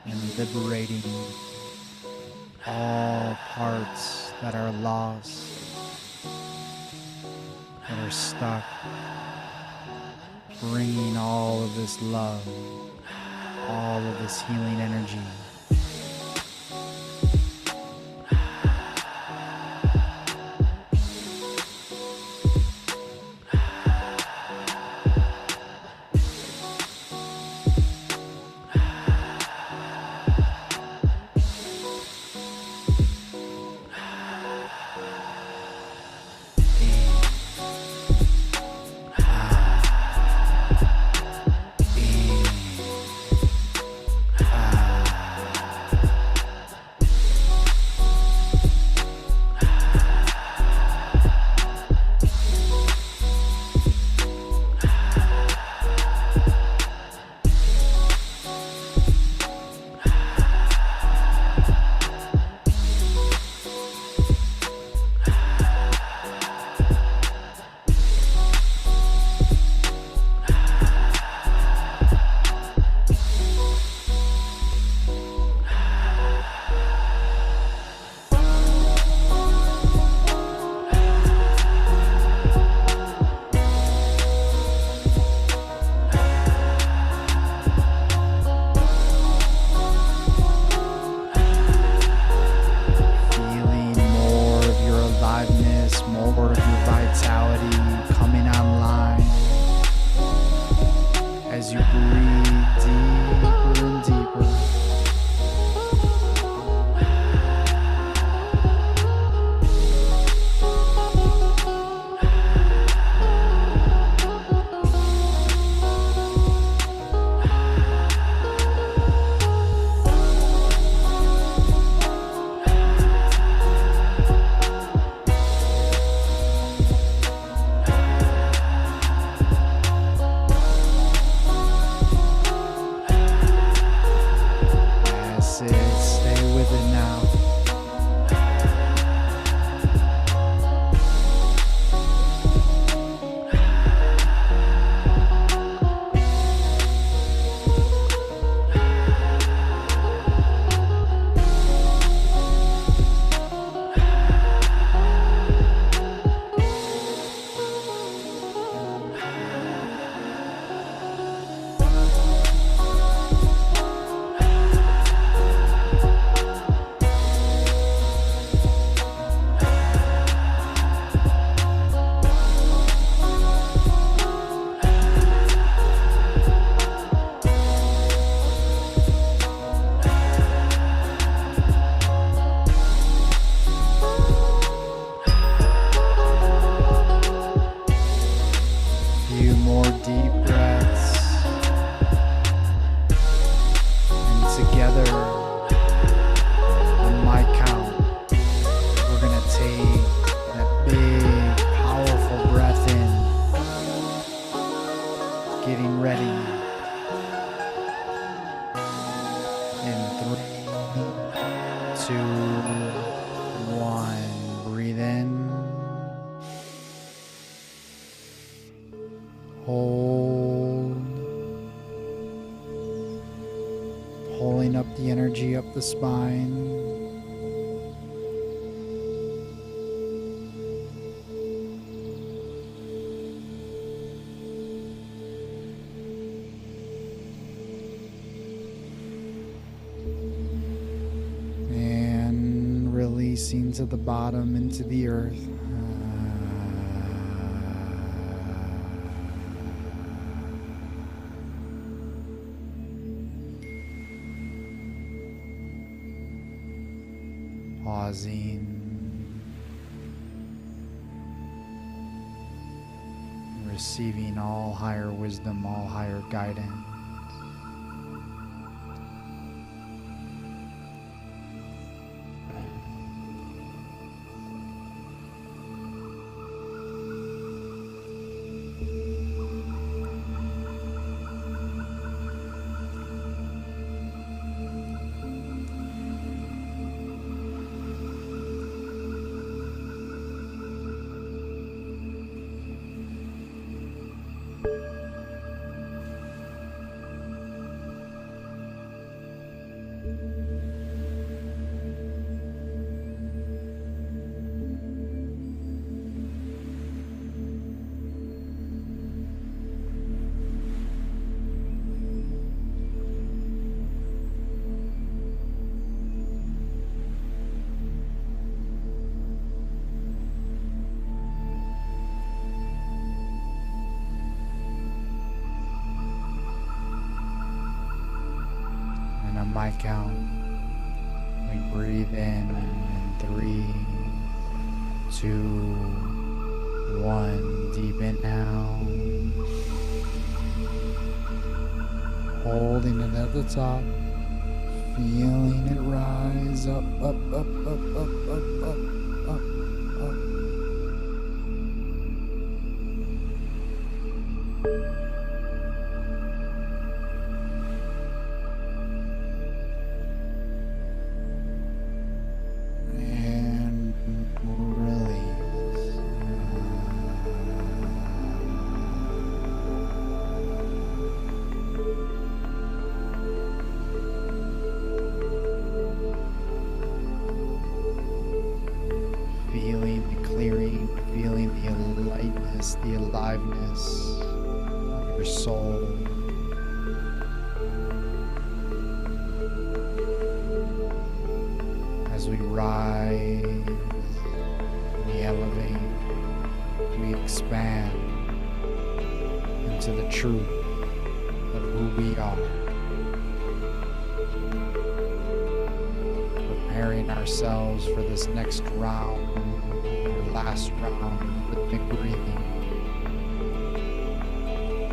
and liberating all parts that are lost, that are stuck, bringing all of this love, all of this healing energy. 1. Breathe in. Hold. Pulling up the energy up the spine. And releasing to the bottom into the earth. Pausing, receiving all higher wisdom, all higher guidance. On my count, we breathe in 3, 2, 1. Deep inhale, holding it at the top, feeling it rise up, up, up, up, up, up, up, up, up. The aliveness of your soul. As we rise, we elevate, we expand into the truth of who we are. Preparing ourselves for this next round, or last round of rhythmic breathing.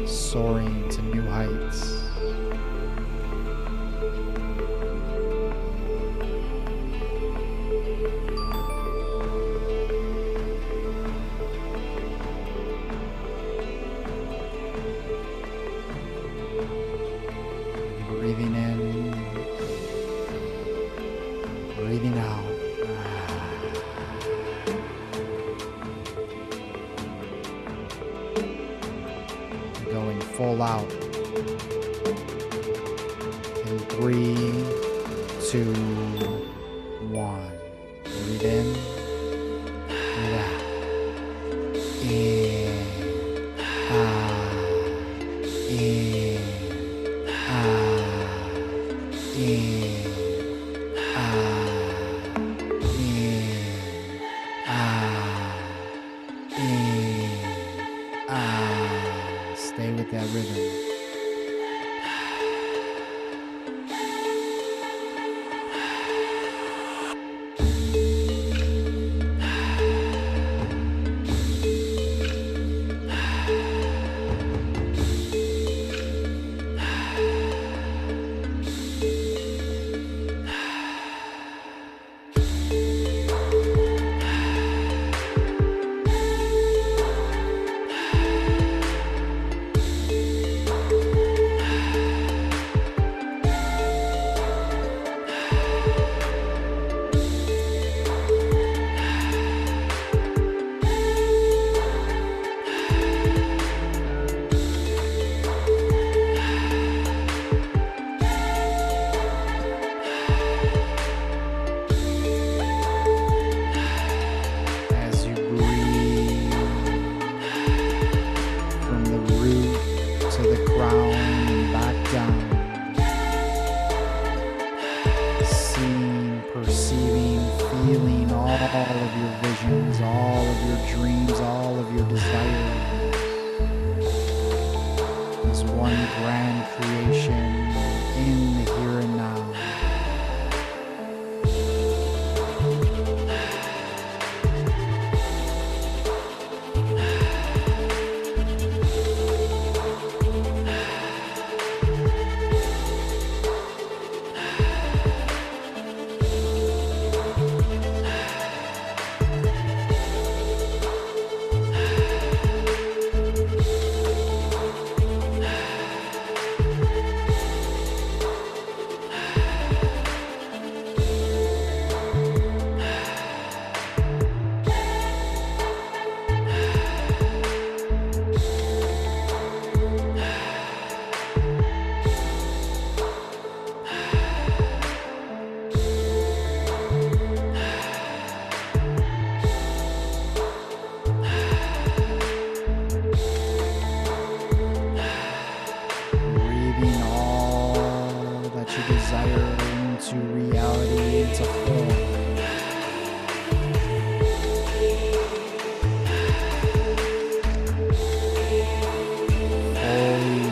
Soaring to new heights. Breathing in, breathing out. Going full out in 3, 2, 1. Breathe in, breathe out. In, out, in, out, in, out, in, out. Stay with that rhythm. of your visions, all of your dreams, all of your desires as one grand creation in the here and now.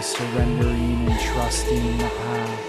Surrendering and trusting the path.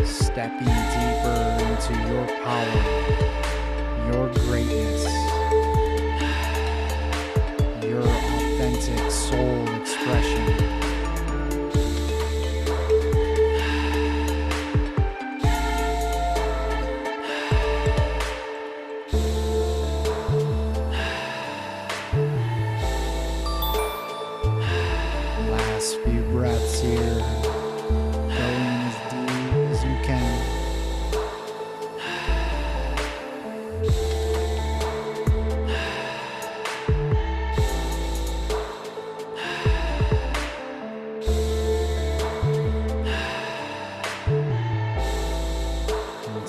Stepping deeper into your power, your greatness, your authentic soul expression. Last few breaths here.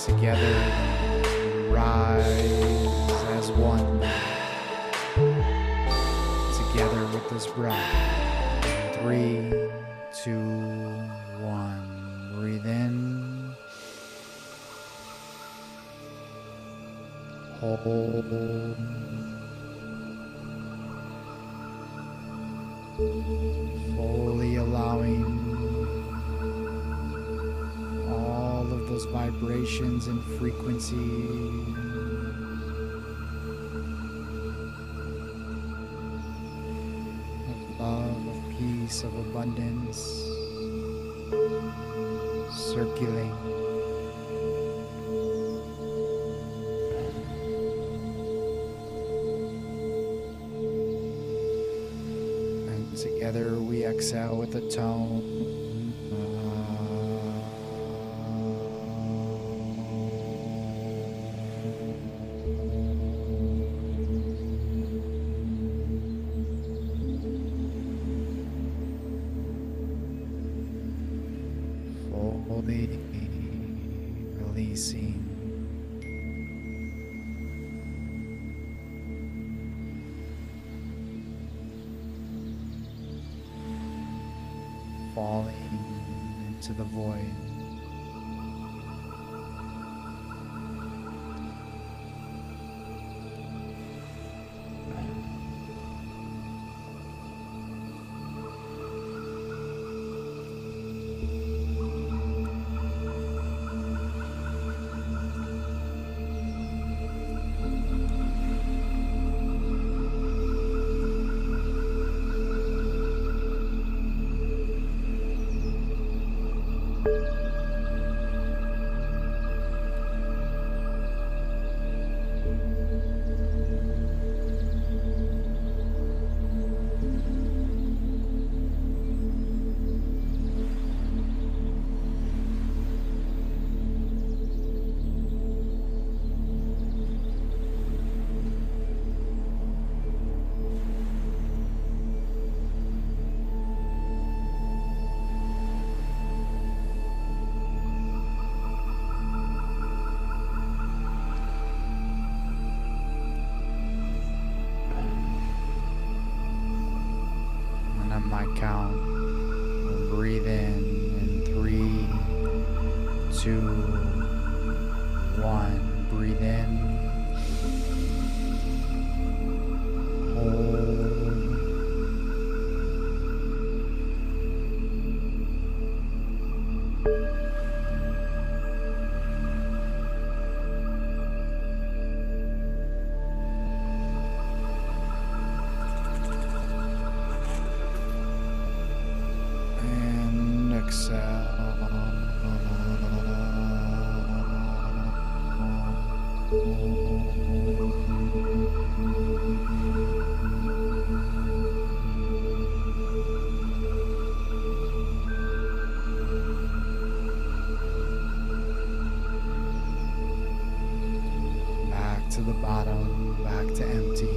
Together, rise as one. Together with this breath. 3, 2, 1. Breathe in. Hold. Fully allowing those vibrations and frequencies of love, of peace, of abundance circulating. And together we exhale with a tone. Fully releasing. Falling into the void. my count. We'll breathe in 3, 2, 1. Breathe in. Hold. And exhale. Back to the bottom, back to empty.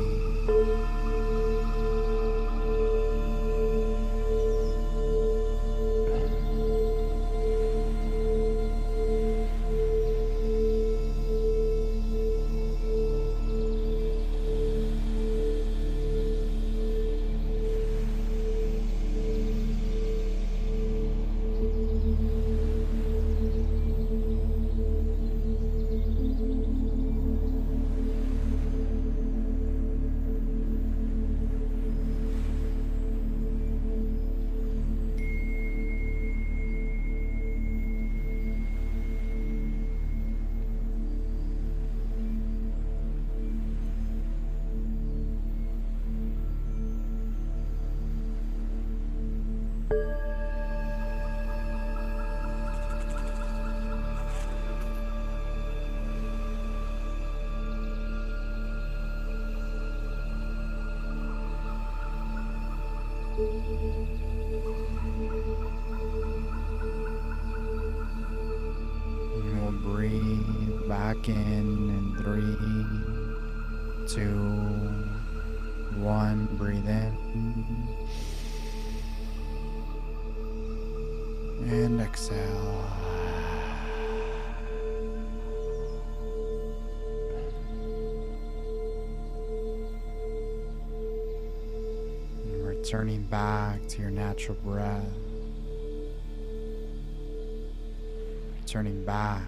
And we'll breathe back in 3, 2, 1. Breathe in. And exhale. And returning back to your natural breath. Returning back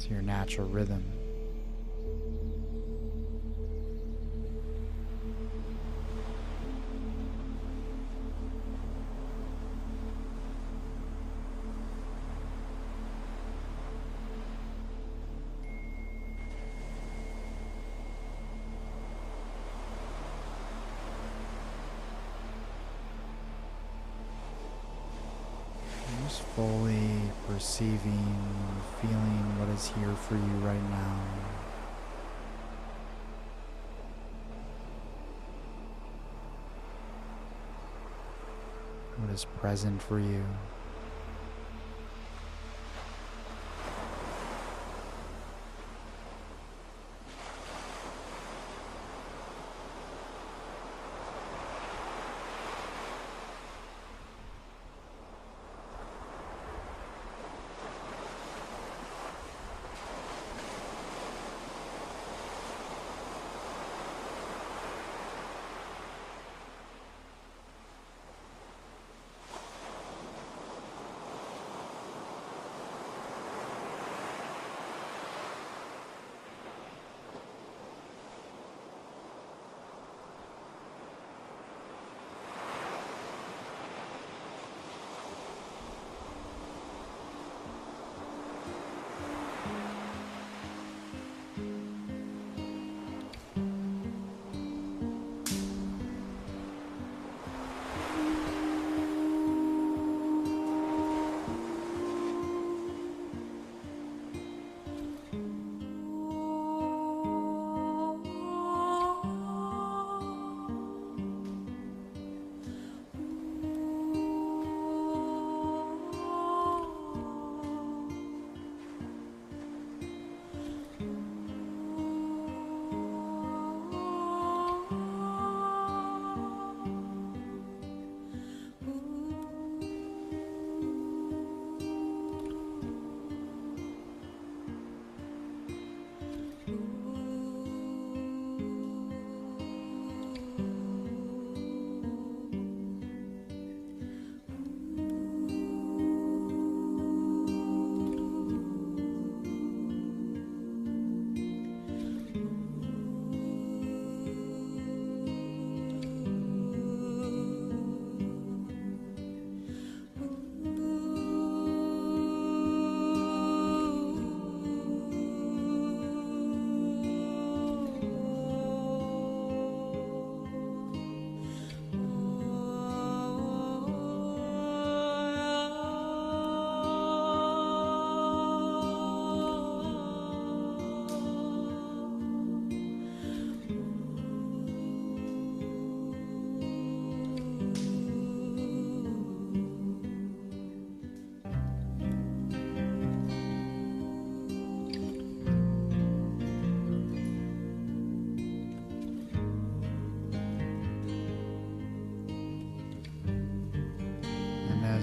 to your natural rhythm. Just fully perceiving, feeling what is here for you right now. What is present for you.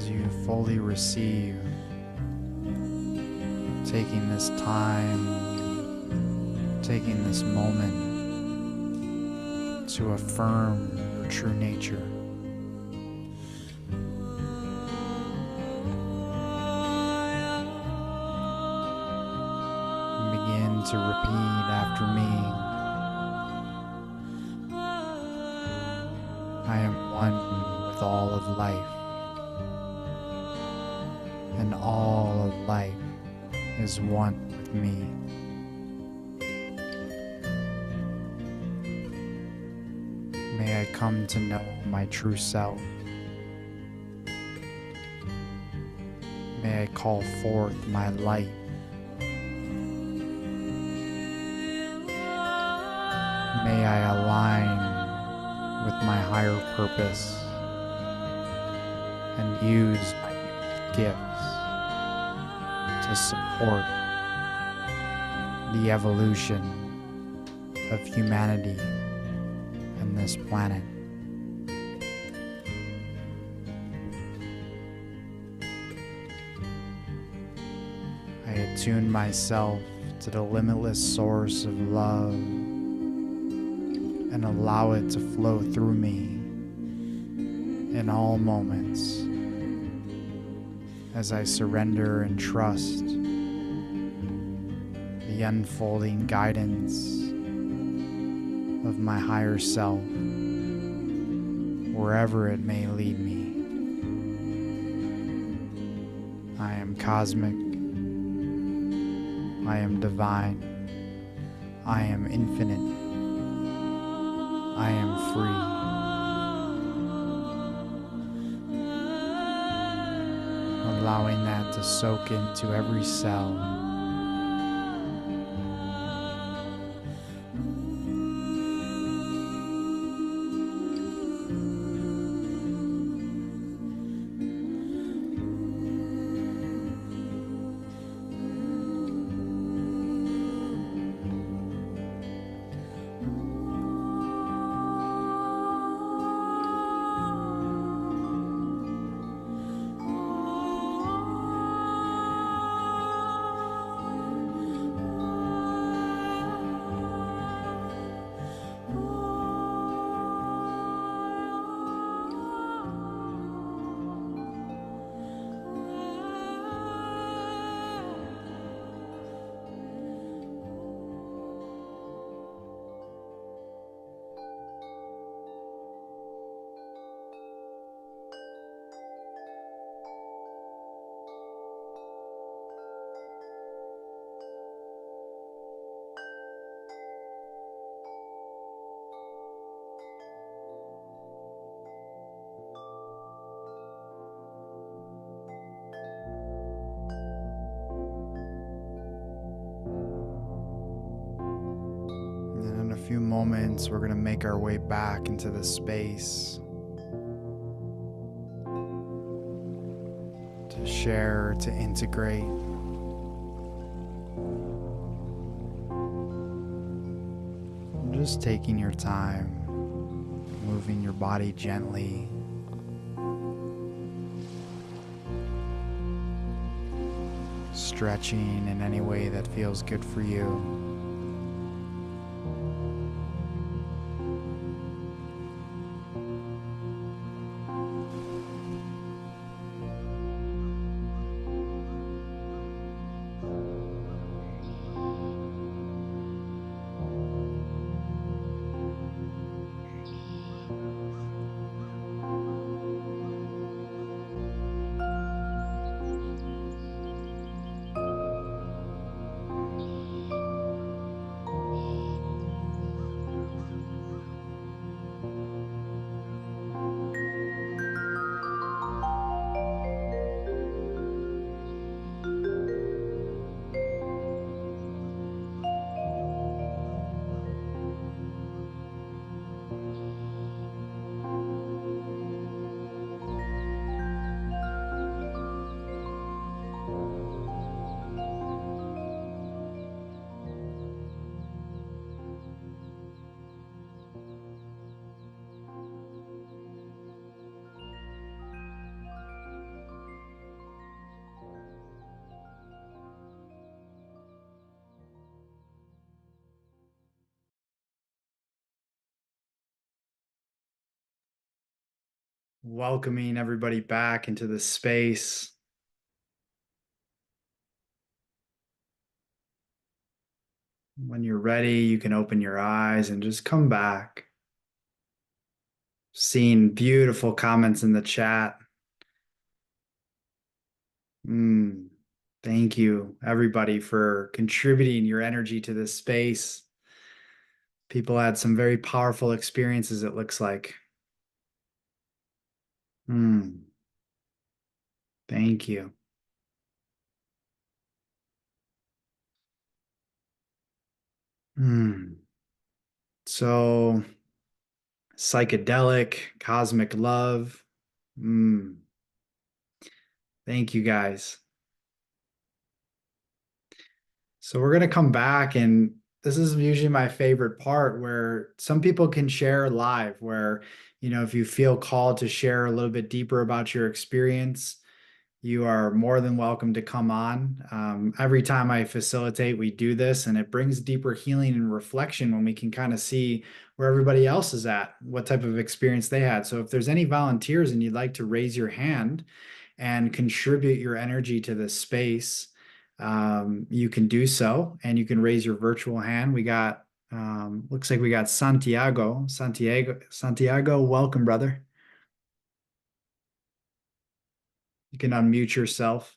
as you fully receive, taking this time, taking this moment to affirm your true nature. And begin to repeat after me. I am one with all of life, and all of life is one with me. May I come to know my true self. May I call forth my light. May I align with my higher purpose and use my gifts to support the evolution of humanity and this planet. I attune myself to the limitless source of love and allow it to flow through me in all moments as I surrender and trust the unfolding guidance of my higher self wherever it may lead me. I am cosmic. I am divine. I am infinite. I am free. Allowing that to soak into every cell. In a few moments, we're going to make our way back into the space to share, to integrate. Just taking your time, moving your body gently. Stretching in any way that feels good for you. welcoming everybody back into the space. When you're ready, you can open your eyes and just come back. Seeing beautiful comments in the chat. Thank you, everybody, for contributing your energy to this space. People had some very powerful experiences, it looks like. Thank you. So, psychedelic, cosmic love. Thank you, guys. So we're going to come back, and this is usually my favorite part, where some people can share live, where, if you feel called to share a little bit deeper about your experience, you are more than welcome to come on. Every time I facilitate, we do this, and it brings deeper healing and reflection when we can kind of see where everybody else is at, what type of experience they had. So if there's any volunteers and you'd like to raise your hand and contribute your energy to this space, you can do so, and you can raise your virtual hand. We got, looks like we got Santiago, welcome, brother. You can unmute yourself.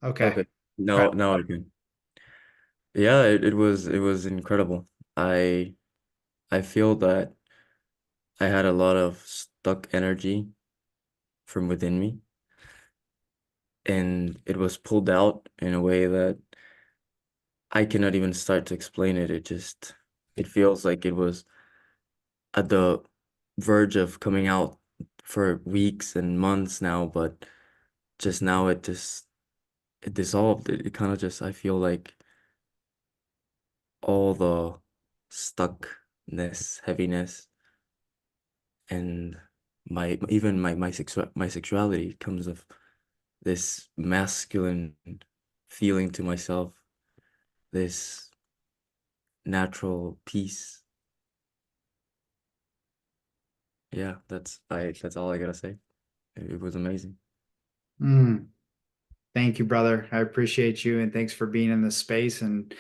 Okay. Now I can. Yeah, it was incredible. I feel that I had a lot of stuck energy from within me, and it was pulled out in a way that I cannot even start to explain it. It feels like it was at the verge of coming out for weeks and months now, but just now it dissolved. It kind of just, I feel like all the stuckness, heaviness, and my sexuality comes of this masculine feeling to myself, this natural peace. Yeah, that's all I gotta say. It was amazing. Thank you, brother. I appreciate you, and thanks for being in this space and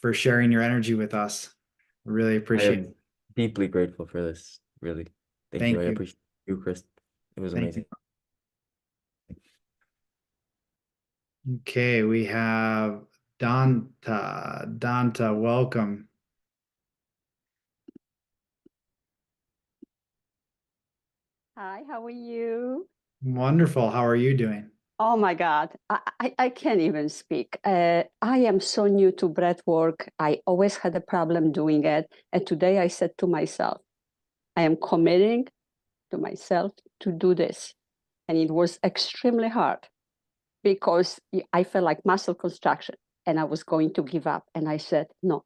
for sharing your energy with us. I really appreciate it. Deeply grateful for this, really. Thank you. I appreciate you, Chris. It was amazing. Okay, we have Danta. Danta, welcome. Hi, how are you? Wonderful. How are you doing? Oh my God, I can't even speak. I am so new to breath work. I always had a problem doing it. And today I said to myself, I am committing to myself to do this. And it was extremely hard because I felt like muscle contraction and I was going to give up. And I said, no,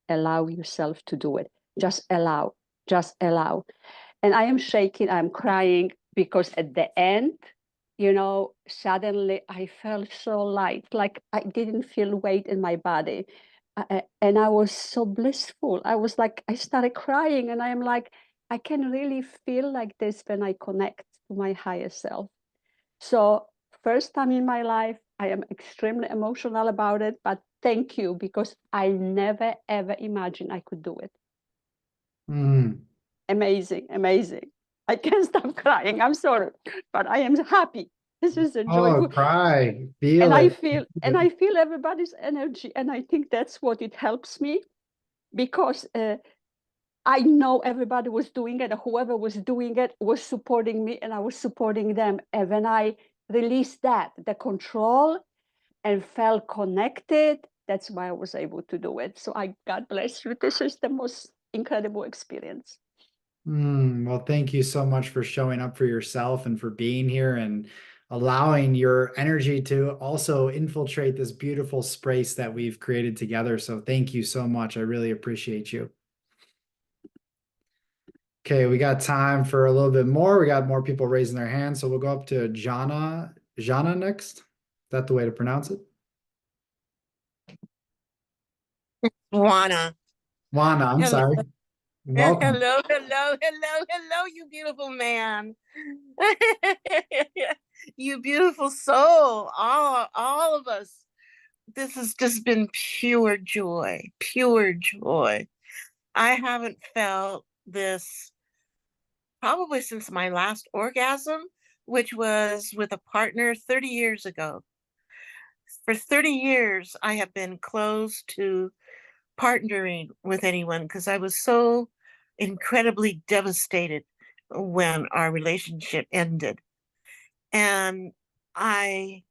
allow yourself to do it. Just allow, just allow. And I am shaking, I'm crying because at the end, suddenly I felt so light, like I didn't feel weight in my body. And I was so blissful. I was like, I started crying and I am like, I can really feel like this when I connect to my higher self. So first time in my life, I am extremely emotional about it, but thank you because I never, ever imagined I could do it. Amazing, amazing. I can't stop crying. I'm sorry, but I am happy. This is a joyful. Oh, cry. I feel everybody's energy, and I think that's what it helps me, because I know everybody was doing it. Whoever was doing it was supporting me, and I was supporting them. And when I released the control, and felt connected, that's why I was able to do it. So God bless you. This is the most incredible experience. Well, thank you so much for showing up for yourself and for being here and allowing your energy to also infiltrate this beautiful space that we've created together. So thank you so much. I really appreciate you. Okay, we got time for a little bit more. We got more people raising their hands. So we'll go up to Jana next. Is that the way to pronounce it? Juana. Juana, I'm sorry. Welcome. Hello, hello, hello, hello, you beautiful man. You beautiful soul. All of us. This has just been pure joy, pure joy. I haven't felt this probably since my last orgasm, which was with a partner 30 years ago. For 30 years, I have been closed to partnering with anyone because I was so incredibly devastated when our relationship ended. And I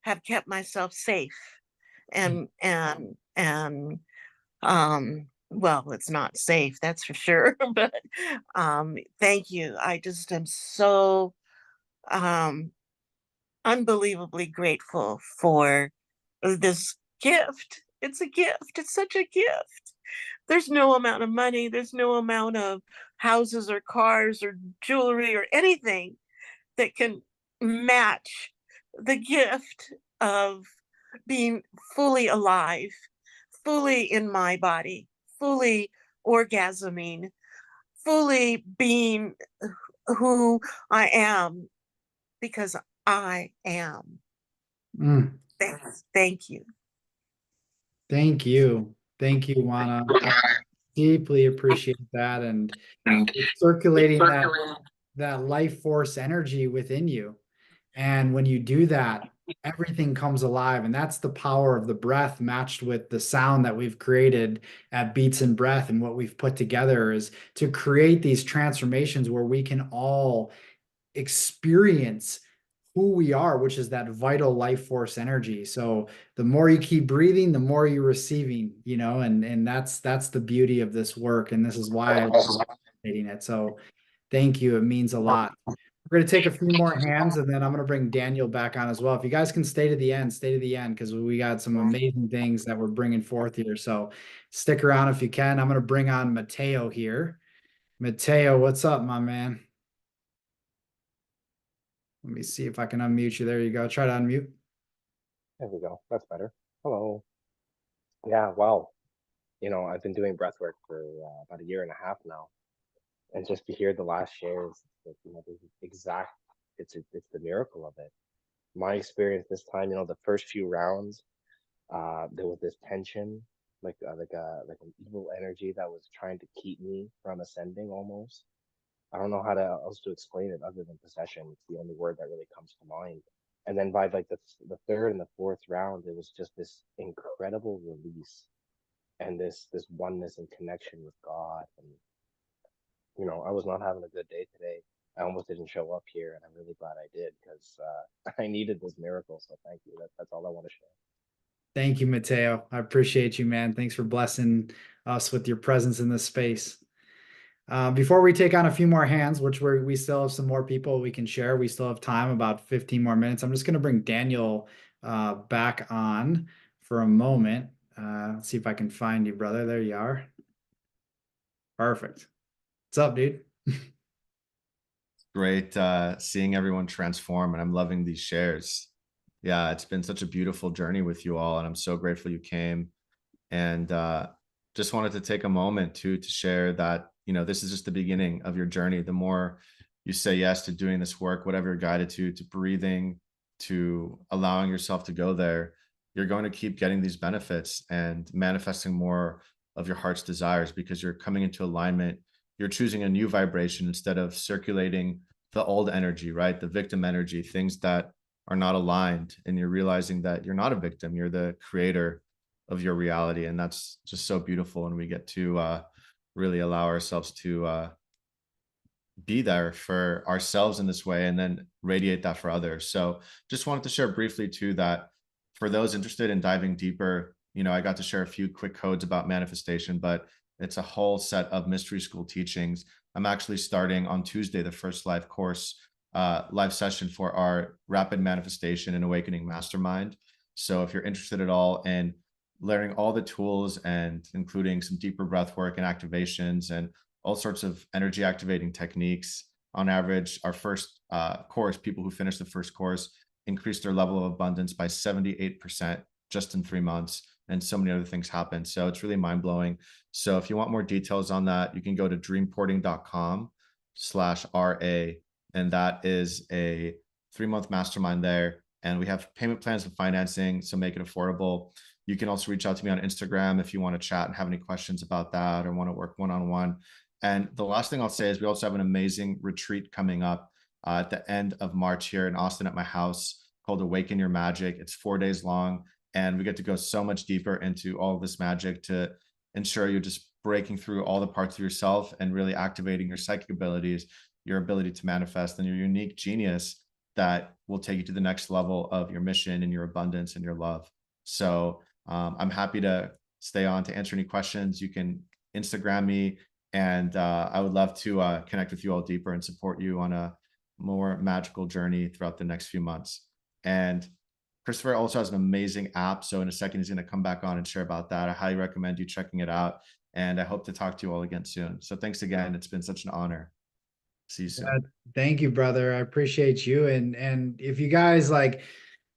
have kept myself safe and well, it's not safe, that's for sure. But thank you. I just am so um unbelievably grateful for this gift. It's a gift. It's such a gift. There's no amount of money, there's no amount of houses or cars or jewelry or anything that can match the gift of being fully alive, fully in my body, fully orgasming, fully being who I am because I am. Mm. Thank you. Thank you. Thank you, Juana. I deeply appreciate that, and circulating that life force energy within you. And when you do that, everything comes alive. And that's the power of the breath matched with the sound that we've created at Beats and Breath. And what we've put together is to create these transformations where we can all experience who we are, which is that vital life force energy. So the more you keep breathing, the more you're receiving, and that's the beauty of this work. And this is why I'm fascinating it. So thank you. It means a lot. We're going to take a few more hands, and then I'm going to bring Daniel back on as well. If you guys can stay to the end, because we got some amazing things that we're bringing forth here. So stick around if you can. I'm going to bring on Mateo here. Mateo, what's up, my man? Let me see if I can unmute you. There you go. Try to unmute. There we go. That's better. Hello. Yeah, wow. I've been doing breath work for about a year and a half now. And just to hear the last shares, this exact, it's the miracle of it. My experience this time, the first few rounds, there was this tension, like an evil energy that was trying to keep me from ascending almost. I don't know how else to explain it other than possession. It's the only word that really comes to mind. And then by like the third and the fourth round, it was just this incredible release and this oneness and connection with God. And I was not having a good day today. I almost didn't show up here, and I'm really glad I did because I needed this miracle. So thank you. That's all I want to share. Thank you, Mateo. I appreciate you, man. Thanks for blessing us with your presence in this space. Before we take on a few more hands, which we still have some more people we can share, we still have time, about 15 more minutes. I'm just going to bring Daniel back on for a moment. Let's see if I can find you, brother. There you are. Perfect. What's up, dude? Great seeing everyone transform, and I'm loving these shares. Yeah, it's been such a beautiful journey with you all, and I'm so grateful you came. And just wanted to take a moment to share that this is just the beginning of your journey. The more you say yes to doing this work, whatever you're guided to breathing, to allowing yourself to go there, you're going to keep getting these benefits and manifesting more of your heart's desires, because you're coming into alignment. You're choosing a new vibration instead of circulating the old energy, right? The victim energy, things that are not aligned. And you're realizing that you're not a victim, you're the creator of your reality. And that's just so beautiful. And we get to really allow ourselves to be there for ourselves in this way, and then radiate that for others. So just wanted to share briefly too, that for those interested in diving deeper, I got to share a few quick codes about manifestation, but it's a whole set of mystery school teachings. I'm actually starting on Tuesday, the first live session for our Rapid Manifestation and Awakening Mastermind. So if you're interested at all in learning all the tools, and including some deeper breath work and activations and all sorts of energy activating techniques, on average, our first course, people who finish the first course increase their level of abundance by 78% just in 3 months. and so many other things happen. So it's really mind-blowing. So if you want more details on that, you can go to dreamporting.com/RA, and that is a 3-month mastermind there. And we have payment plans and financing, so make it affordable. You can also reach out to me on Instagram if you want to chat and have any questions about that or want to work one-on-one. And the last thing I'll say is we also have an amazing retreat coming up at the end of March here in Austin at my house called Awaken Your Magic. It's 4 days long, and we get to go so much deeper into all of this magic to ensure you're just breaking through all the parts of yourself and really activating your psychic abilities, your ability to manifest, and your unique genius that will take you to the next level of your mission and your abundance and your love. So I'm happy to stay on to answer any questions. You can Instagram me, and I would love to connect with you all deeper and support you on a more magical journey throughout the next few months. And Christopher also has an amazing app. So in a second, he's going to come back on and share about that. I highly recommend you checking it out. And I hope to talk to you all again soon. So thanks again. It's been such an honor. See you soon. Thank you, brother. I appreciate you. And if you guys like,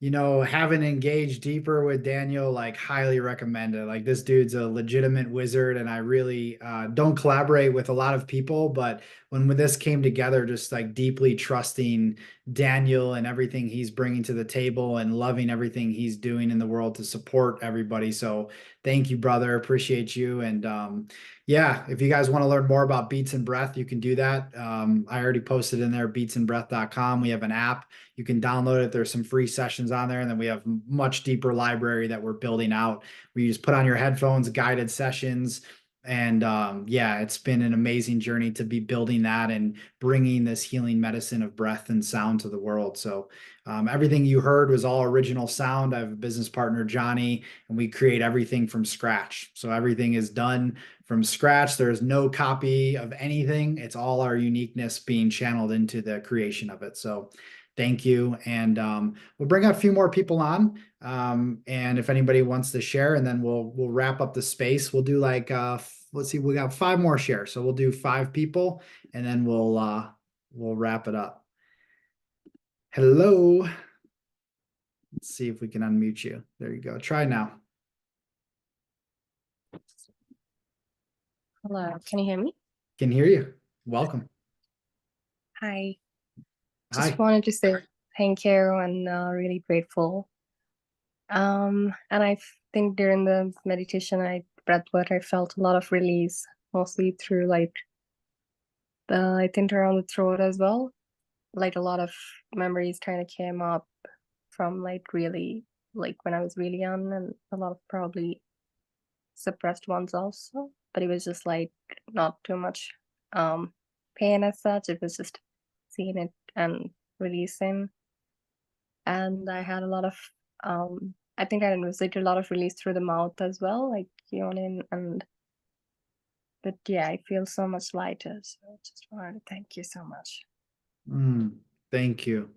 haven't engaged deeper with Daniel, like highly recommend it. Like this dude's a legitimate wizard, and I really don't collaborate with a lot of people, but when this came together, just like deeply trusting Daniel and everything he's bringing to the table and loving everything he's doing in the world to support everybody. So thank you, brother. Appreciate you. And yeah, if you guys want to learn more about Beats and Breath, you can do that. I already posted in there, beatsandbreath.com. We have an app. You can download it. There's some free sessions on there. And then we have much deeper library that we're building out where you just put on your headphones, guided sessions. And yeah, it's been an amazing journey to be building that and bringing this healing medicine of breath and sound to the world. So everything you heard was all original sound. I have a business partner, Johnny, and we create everything from scratch. So everything is done from scratch. There is no copy of anything. It's all our uniqueness being channeled into the creation of it. So thank you. And we'll bring a few more people on. And if anybody wants to share, and then we'll wrap up the space. We'll do like, let's see, we got 5 more shares. So we'll do 5 people, and then we'll wrap it up. Hello. Let's see if we can unmute you. There you go. Try now. Hello, can you hear me? Can hear you. Welcome. Hi. Hi. Just wanted to say thank you and really grateful. And I think during the meditation, breathwork, I felt a lot of release, mostly through like I think around the throat as well. Like a lot of memories kind of came up from like really like when I was really young, and a lot of probably suppressed ones also. But it was just like not too much pain as such. It was just seeing it and releasing. And I had a lot of I think I envisaged a lot of release through the mouth as well, like yawning, but yeah, I feel so much lighter. So I just wanted to thank you so much. Thank you.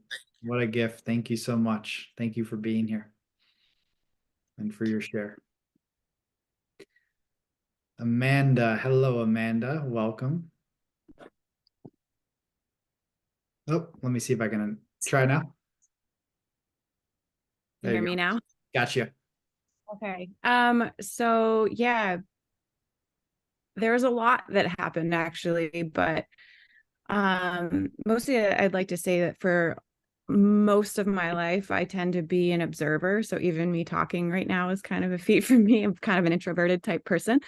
What a gift. Thank you so much. Thank you for being here and for your share. Amanda. Hello, Amanda. Welcome. Oh, let me see if I can try now. You hear me now? Gotcha. Okay. So yeah, there's a lot that happened actually, but mostly I'd like to say that for most of my life, I tend to be an observer. So even me talking right now is kind of a feat for me. I'm kind of an introverted type person.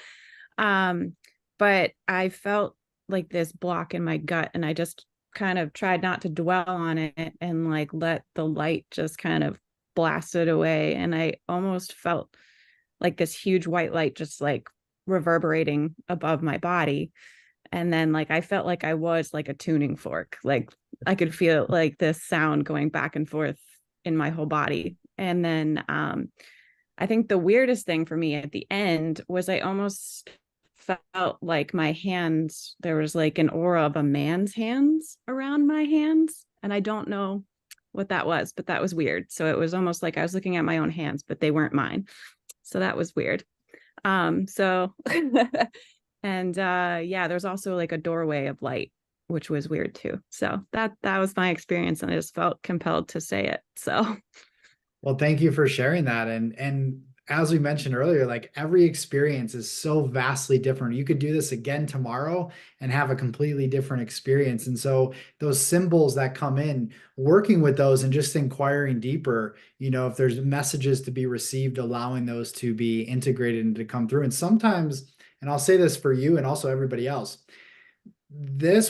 But I felt like this block in my gut, and I just kind of tried not to dwell on it and like let the light just kind of blast it away. And I almost felt like this huge white light just like reverberating above my body. And then like I felt like I was like a tuning fork. Like I could feel like this sound going back and forth in my whole body. And then I think the weirdest thing for me at the end was I almost felt like my hands, there was like an aura of a man's hands around my hands. And I don't know what that was, but that was weird. So it was almost like I was looking at my own hands, but they weren't mine. So that was weird. So and yeah, there's also like a doorway of light, which was weird too. So that was my experience, and I just felt compelled to say it. So well, thank you for sharing that. And as we mentioned earlier, like every experience is so vastly different. You could do this again tomorrow and have a completely different experience. And so those symbols that come in, working with those and just inquiring deeper, you know, if there's messages to be received, allowing those to be integrated and to come through. And sometimes, and I'll say this for you and also everybody else,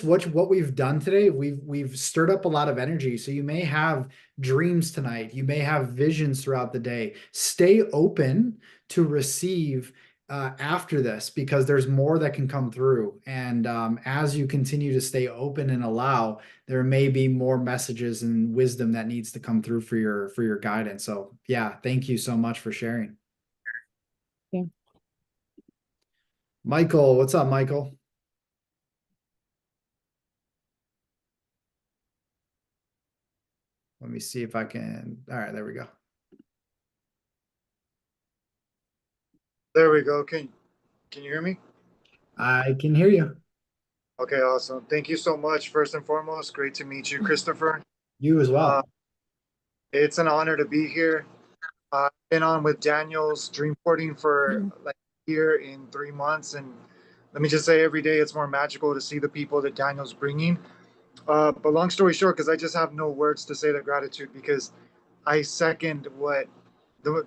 what we've done today, we've stirred up a lot of energy. So you may have dreams tonight, you may have visions throughout the day. Stay open to receive after this, because there's more that can come through. And as you continue to stay open and allow, there may be more messages and wisdom that needs to come through for your guidance. So yeah, thank you so much for sharing. Yeah. Michael, what's up, Michael? Let me see if I can. All right, there we go. There we go. Can you hear me? I can hear you. Okay, awesome. Thank you so much. First and foremost, great to meet you, Christopher. You as well. It's an honor to be here. I've been on with Daniel's Dreamporting for like a year in 3 months, and let me just say, every day it's more magical to see the people that Daniel's bringing. But long story short, because I just have no words to say the gratitude, because I second what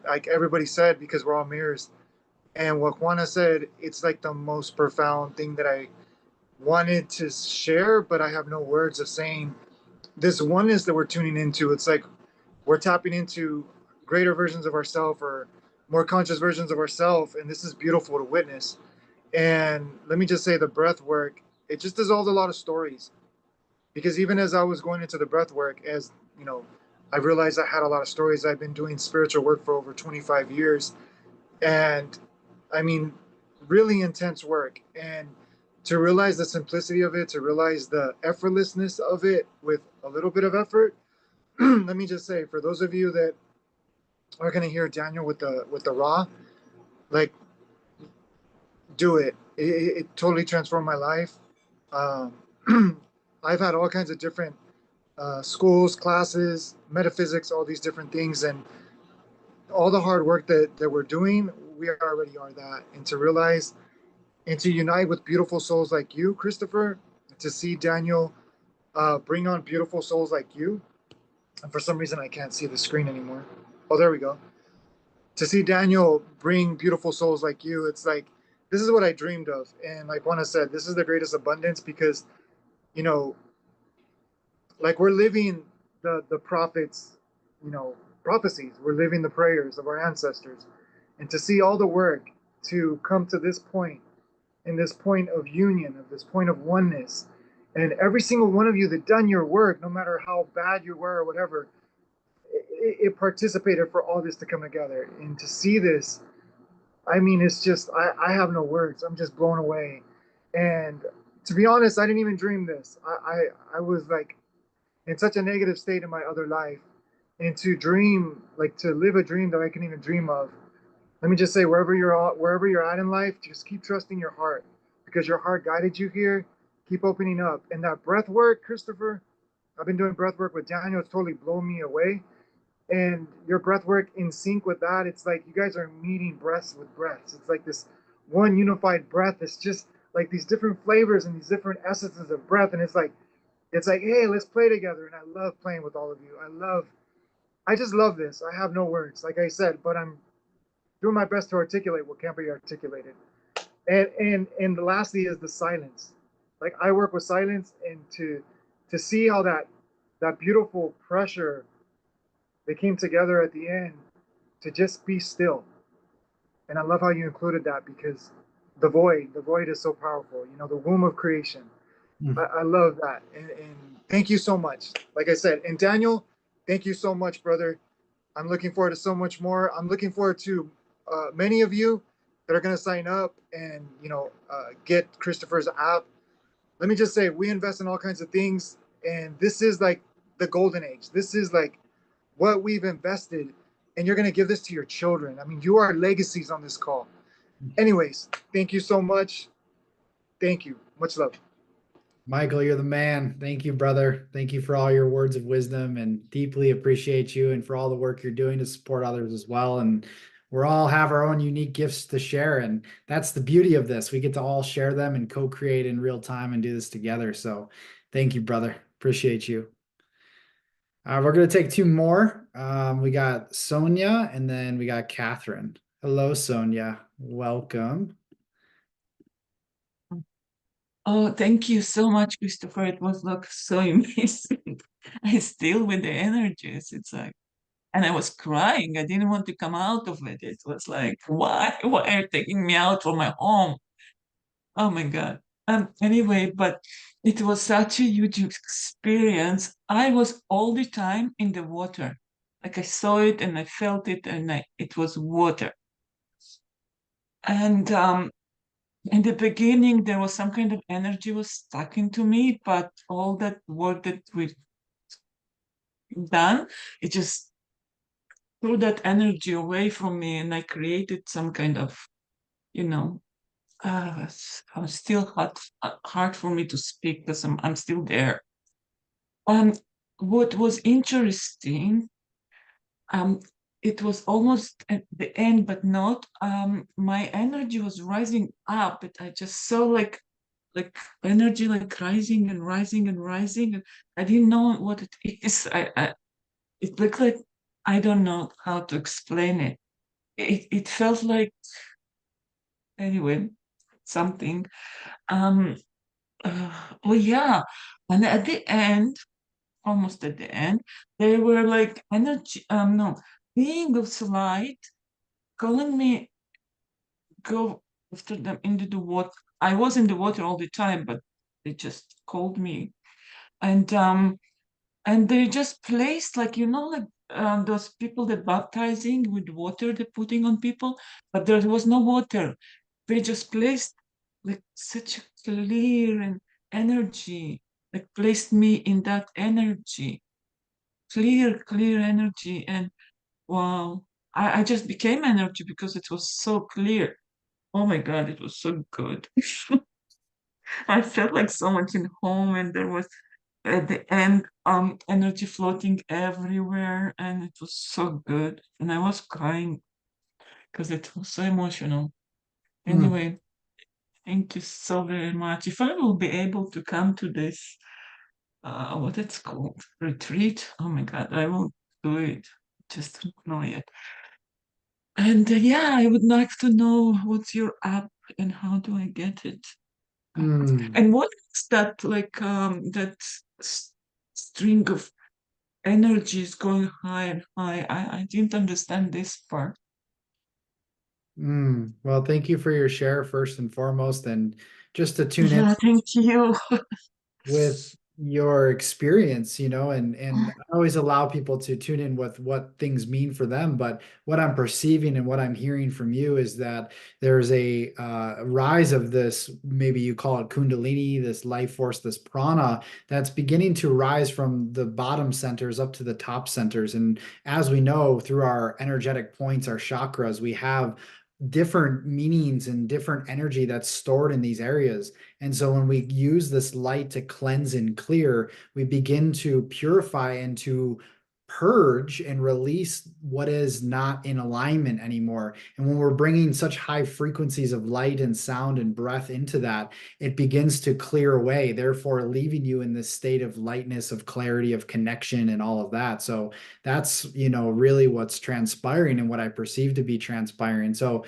like everybody said, because we're all mirrors. And what Juana said, it's like the most profound thing that I wanted to share, but I have no words of saying. This oneness that we're tuning into, it's like we're tapping into greater versions of ourselves, or more conscious versions of ourselves, and this is beautiful to witness. And let me just say, the breath work, it just dissolved a lot of stories, because even as I was going into the breath work, as you know, I realized I had a lot of stories. I've been doing spiritual work for over 25 years, and I mean, really intense work. And to realize the simplicity of it, to realize the effortlessness of it with a little bit of effort. Let me just say, for those of you that are going to hear Daniel with the raw, like, do it. It totally transformed my life. I've had all kinds of different schools, classes, metaphysics, all these different things, and all the hard work that we're doing, we already are that. And to realize and to unite with beautiful souls like you, Christopher, to see Daniel bring on beautiful souls like you. And for some reason, I can't see the screen anymore. Oh, there we go. To see Daniel bring beautiful souls like you, it's like, this is what I dreamed of. And like Juana said, this is the greatest abundance, because, you know, like we're living the prophets, you know, prophecies. We're living the prayers of our ancestors. And to see all the work to come to this point, in this point of union, of this point of oneness, and every single one of you that done your work, no matter how bad you were or whatever, it participated for all this to come together. And to see this, I mean, it's just, I have no words. I'm just blown away. And to be honest, I didn't even dream this. I was like in such a negative state in my other life, and to dream, like to live a dream that I can even dream of. Let me just say, wherever you're at in life, just keep trusting your heart, because your heart guided you here. Keep opening up. And that breath work, Christopher, I've been doing breath work with Daniel. It's totally blown me away. And your breath work in sync with that, it's like you guys are meeting breaths with breaths. It's like this one unified breath. It's just like these different flavors and these different essences of breath. And it's like, hey, let's play together. And I love playing with all of you. I just love this. I have no words, like I said, but I'm doing my best to articulate what can't be articulated. And lastly is the silence. Like I work with silence, and to see how that beautiful pressure that came together at the end, to just be still. And I love how you included that, because the void is so powerful. You know, the womb of creation. I love that. And thank you so much. Like I said, and Daniel, thank you so much, brother. I'm looking forward to so much more. I'm looking forward to many of you that are going to sign up and, you know, get Christopher's app. Let me just say, we invest in all kinds of things, and this is like the golden age. This is like what we've invested, and you're going to give this to your children. I mean, you are legacies on this call. Anyways, thank you so much. Thank you. Much love. Michael, you're the man. Thank you, brother. Thank you for all your words of wisdom, and deeply appreciate you, and for all the work you're doing to support others as well. And we're all have our own unique gifts to share. And that's the beauty of this. We get to all share them and co-create in real time and do this together. So thank you, brother. Appreciate you. We're going to take two more. We got Sonia and then we got Catherine. Hello, Sonia. Welcome. Oh, thank you so much, Christopher. It was like so amazing. I still with the energies. It's like, and I was crying. I didn't want to come out of it. It was like, why? Why are you taking me out from my home? Oh my God. Anyway, but it was such a huge experience. I was all the time in the water. Like I saw it and I felt it and it was water. And in the beginning, there was some kind of energy was stuck into me, but all that work that we've done, it just threw that energy away from me, and I created some kind of, you know, I'm still hard for me to speak because I'm still there. What was interesting, um, it was almost at the end, but not. My energy was rising up, but I just saw like energy like rising and rising and rising. And I didn't know what it is. It looked like I don't know how to explain it. It felt like anyway something. Um, oh yeah, and at the end, almost at the end, they were like energy. No, being of light calling me go after them into the water. I was in the water all the time, but they just called me, and they just placed like like those people that baptizing with water they're putting on people, but there was no water. They just placed like such a clear and energy, like placed me in that energy, clear energy, and wow, I just became energy because it was so clear. Oh my God, it was so good. I felt like so much in home, and there was at the end energy floating everywhere, and it was so good. And I was crying because it was so emotional. Anyway, thank you so very much. If I will be able to come to this what it's called, retreat, oh my God, I will do it. Just don't know yet. And yeah, I would like to know what's your app and how do I get it. And what is that like that string of energy is going high and high? I didn't understand this part. Well, thank you for your share first and foremost, and just to tune in Yeah, thank you. with your experience, and I always allow people to tune in with what things mean for them. But what I'm perceiving and what I'm hearing from you is that there's a rise of this, maybe you call it Kundalini, this life force, this prana that's beginning to rise from the bottom centers up to the top centers. And as we know, through our energetic points, our chakras, we have different meanings and different energy that's stored in these areas. And so when we use this light to cleanse and clear, we begin to purify and to purge and release what is not in alignment anymore. And when we're bringing such high frequencies of light and sound and breath into that, it begins to clear away, therefore leaving you in this state of lightness, of clarity, of connection, and all of that. So that's, really what's transpiring and what I perceive to be transpiring. So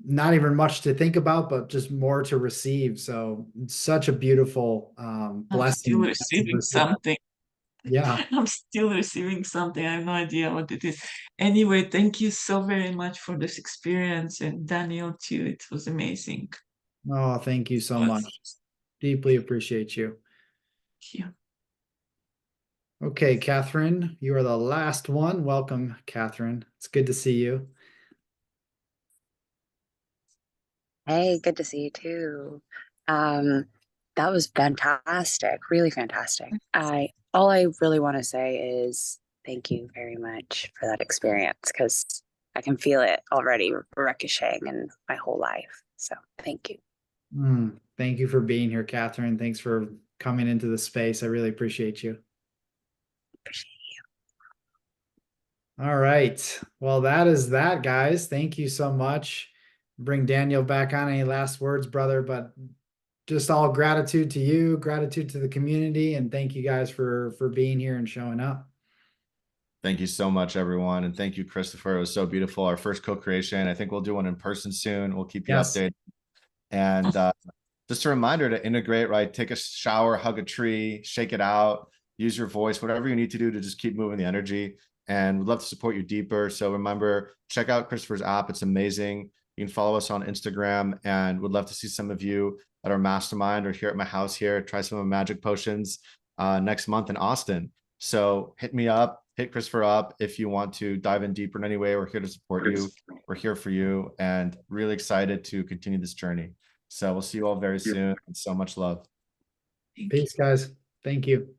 not even much to think about, but just more to receive. So it's such a beautiful I'm still blessing. receiving something. Yeah. I'm still receiving something. I have no idea what it is. Anyway, thank you so very much for this experience, and Daniel too. It was amazing. Oh, thank you so much. Deeply appreciate you. Thank you. Okay, Catherine, you are the last one. Welcome, Catherine. It's good to see you. Hey, good to see you too. That was fantastic, really fantastic. All I really want to say is thank you very much for that experience because I can feel it already ricocheting in my whole life. So thank you. Thank you for being here, Catherine. Thanks for coming into the space. I really appreciate you. Appreciate All right. Well, that is that, guys. Thank you so much. Bring Daniel back on. Any last words, brother? But just all gratitude to you, gratitude to the community, and thank you guys for being here and showing up. Thank you so much, everyone. And thank you, Christopher. It was so beautiful. Our first co-creation. I think we'll do one in person soon. We'll keep you Yes. updated. And just a reminder to integrate, right? Take a shower, hug a tree, shake it out, use your voice, whatever you need to do to just keep moving the energy. And we'd love to support you deeper. So remember, check out Christopher's app. It's amazing. You can follow us on Instagram, and would love to see some of you at our mastermind or here at my house here. Try some of my magic potions next month in Austin. So hit me up, hit Christopher up if you want to dive in deeper in any way. We're here to support you. We're here for you, and really excited to continue this journey. So we'll see you all very soon, and so much love. Peace, guys. Thank you.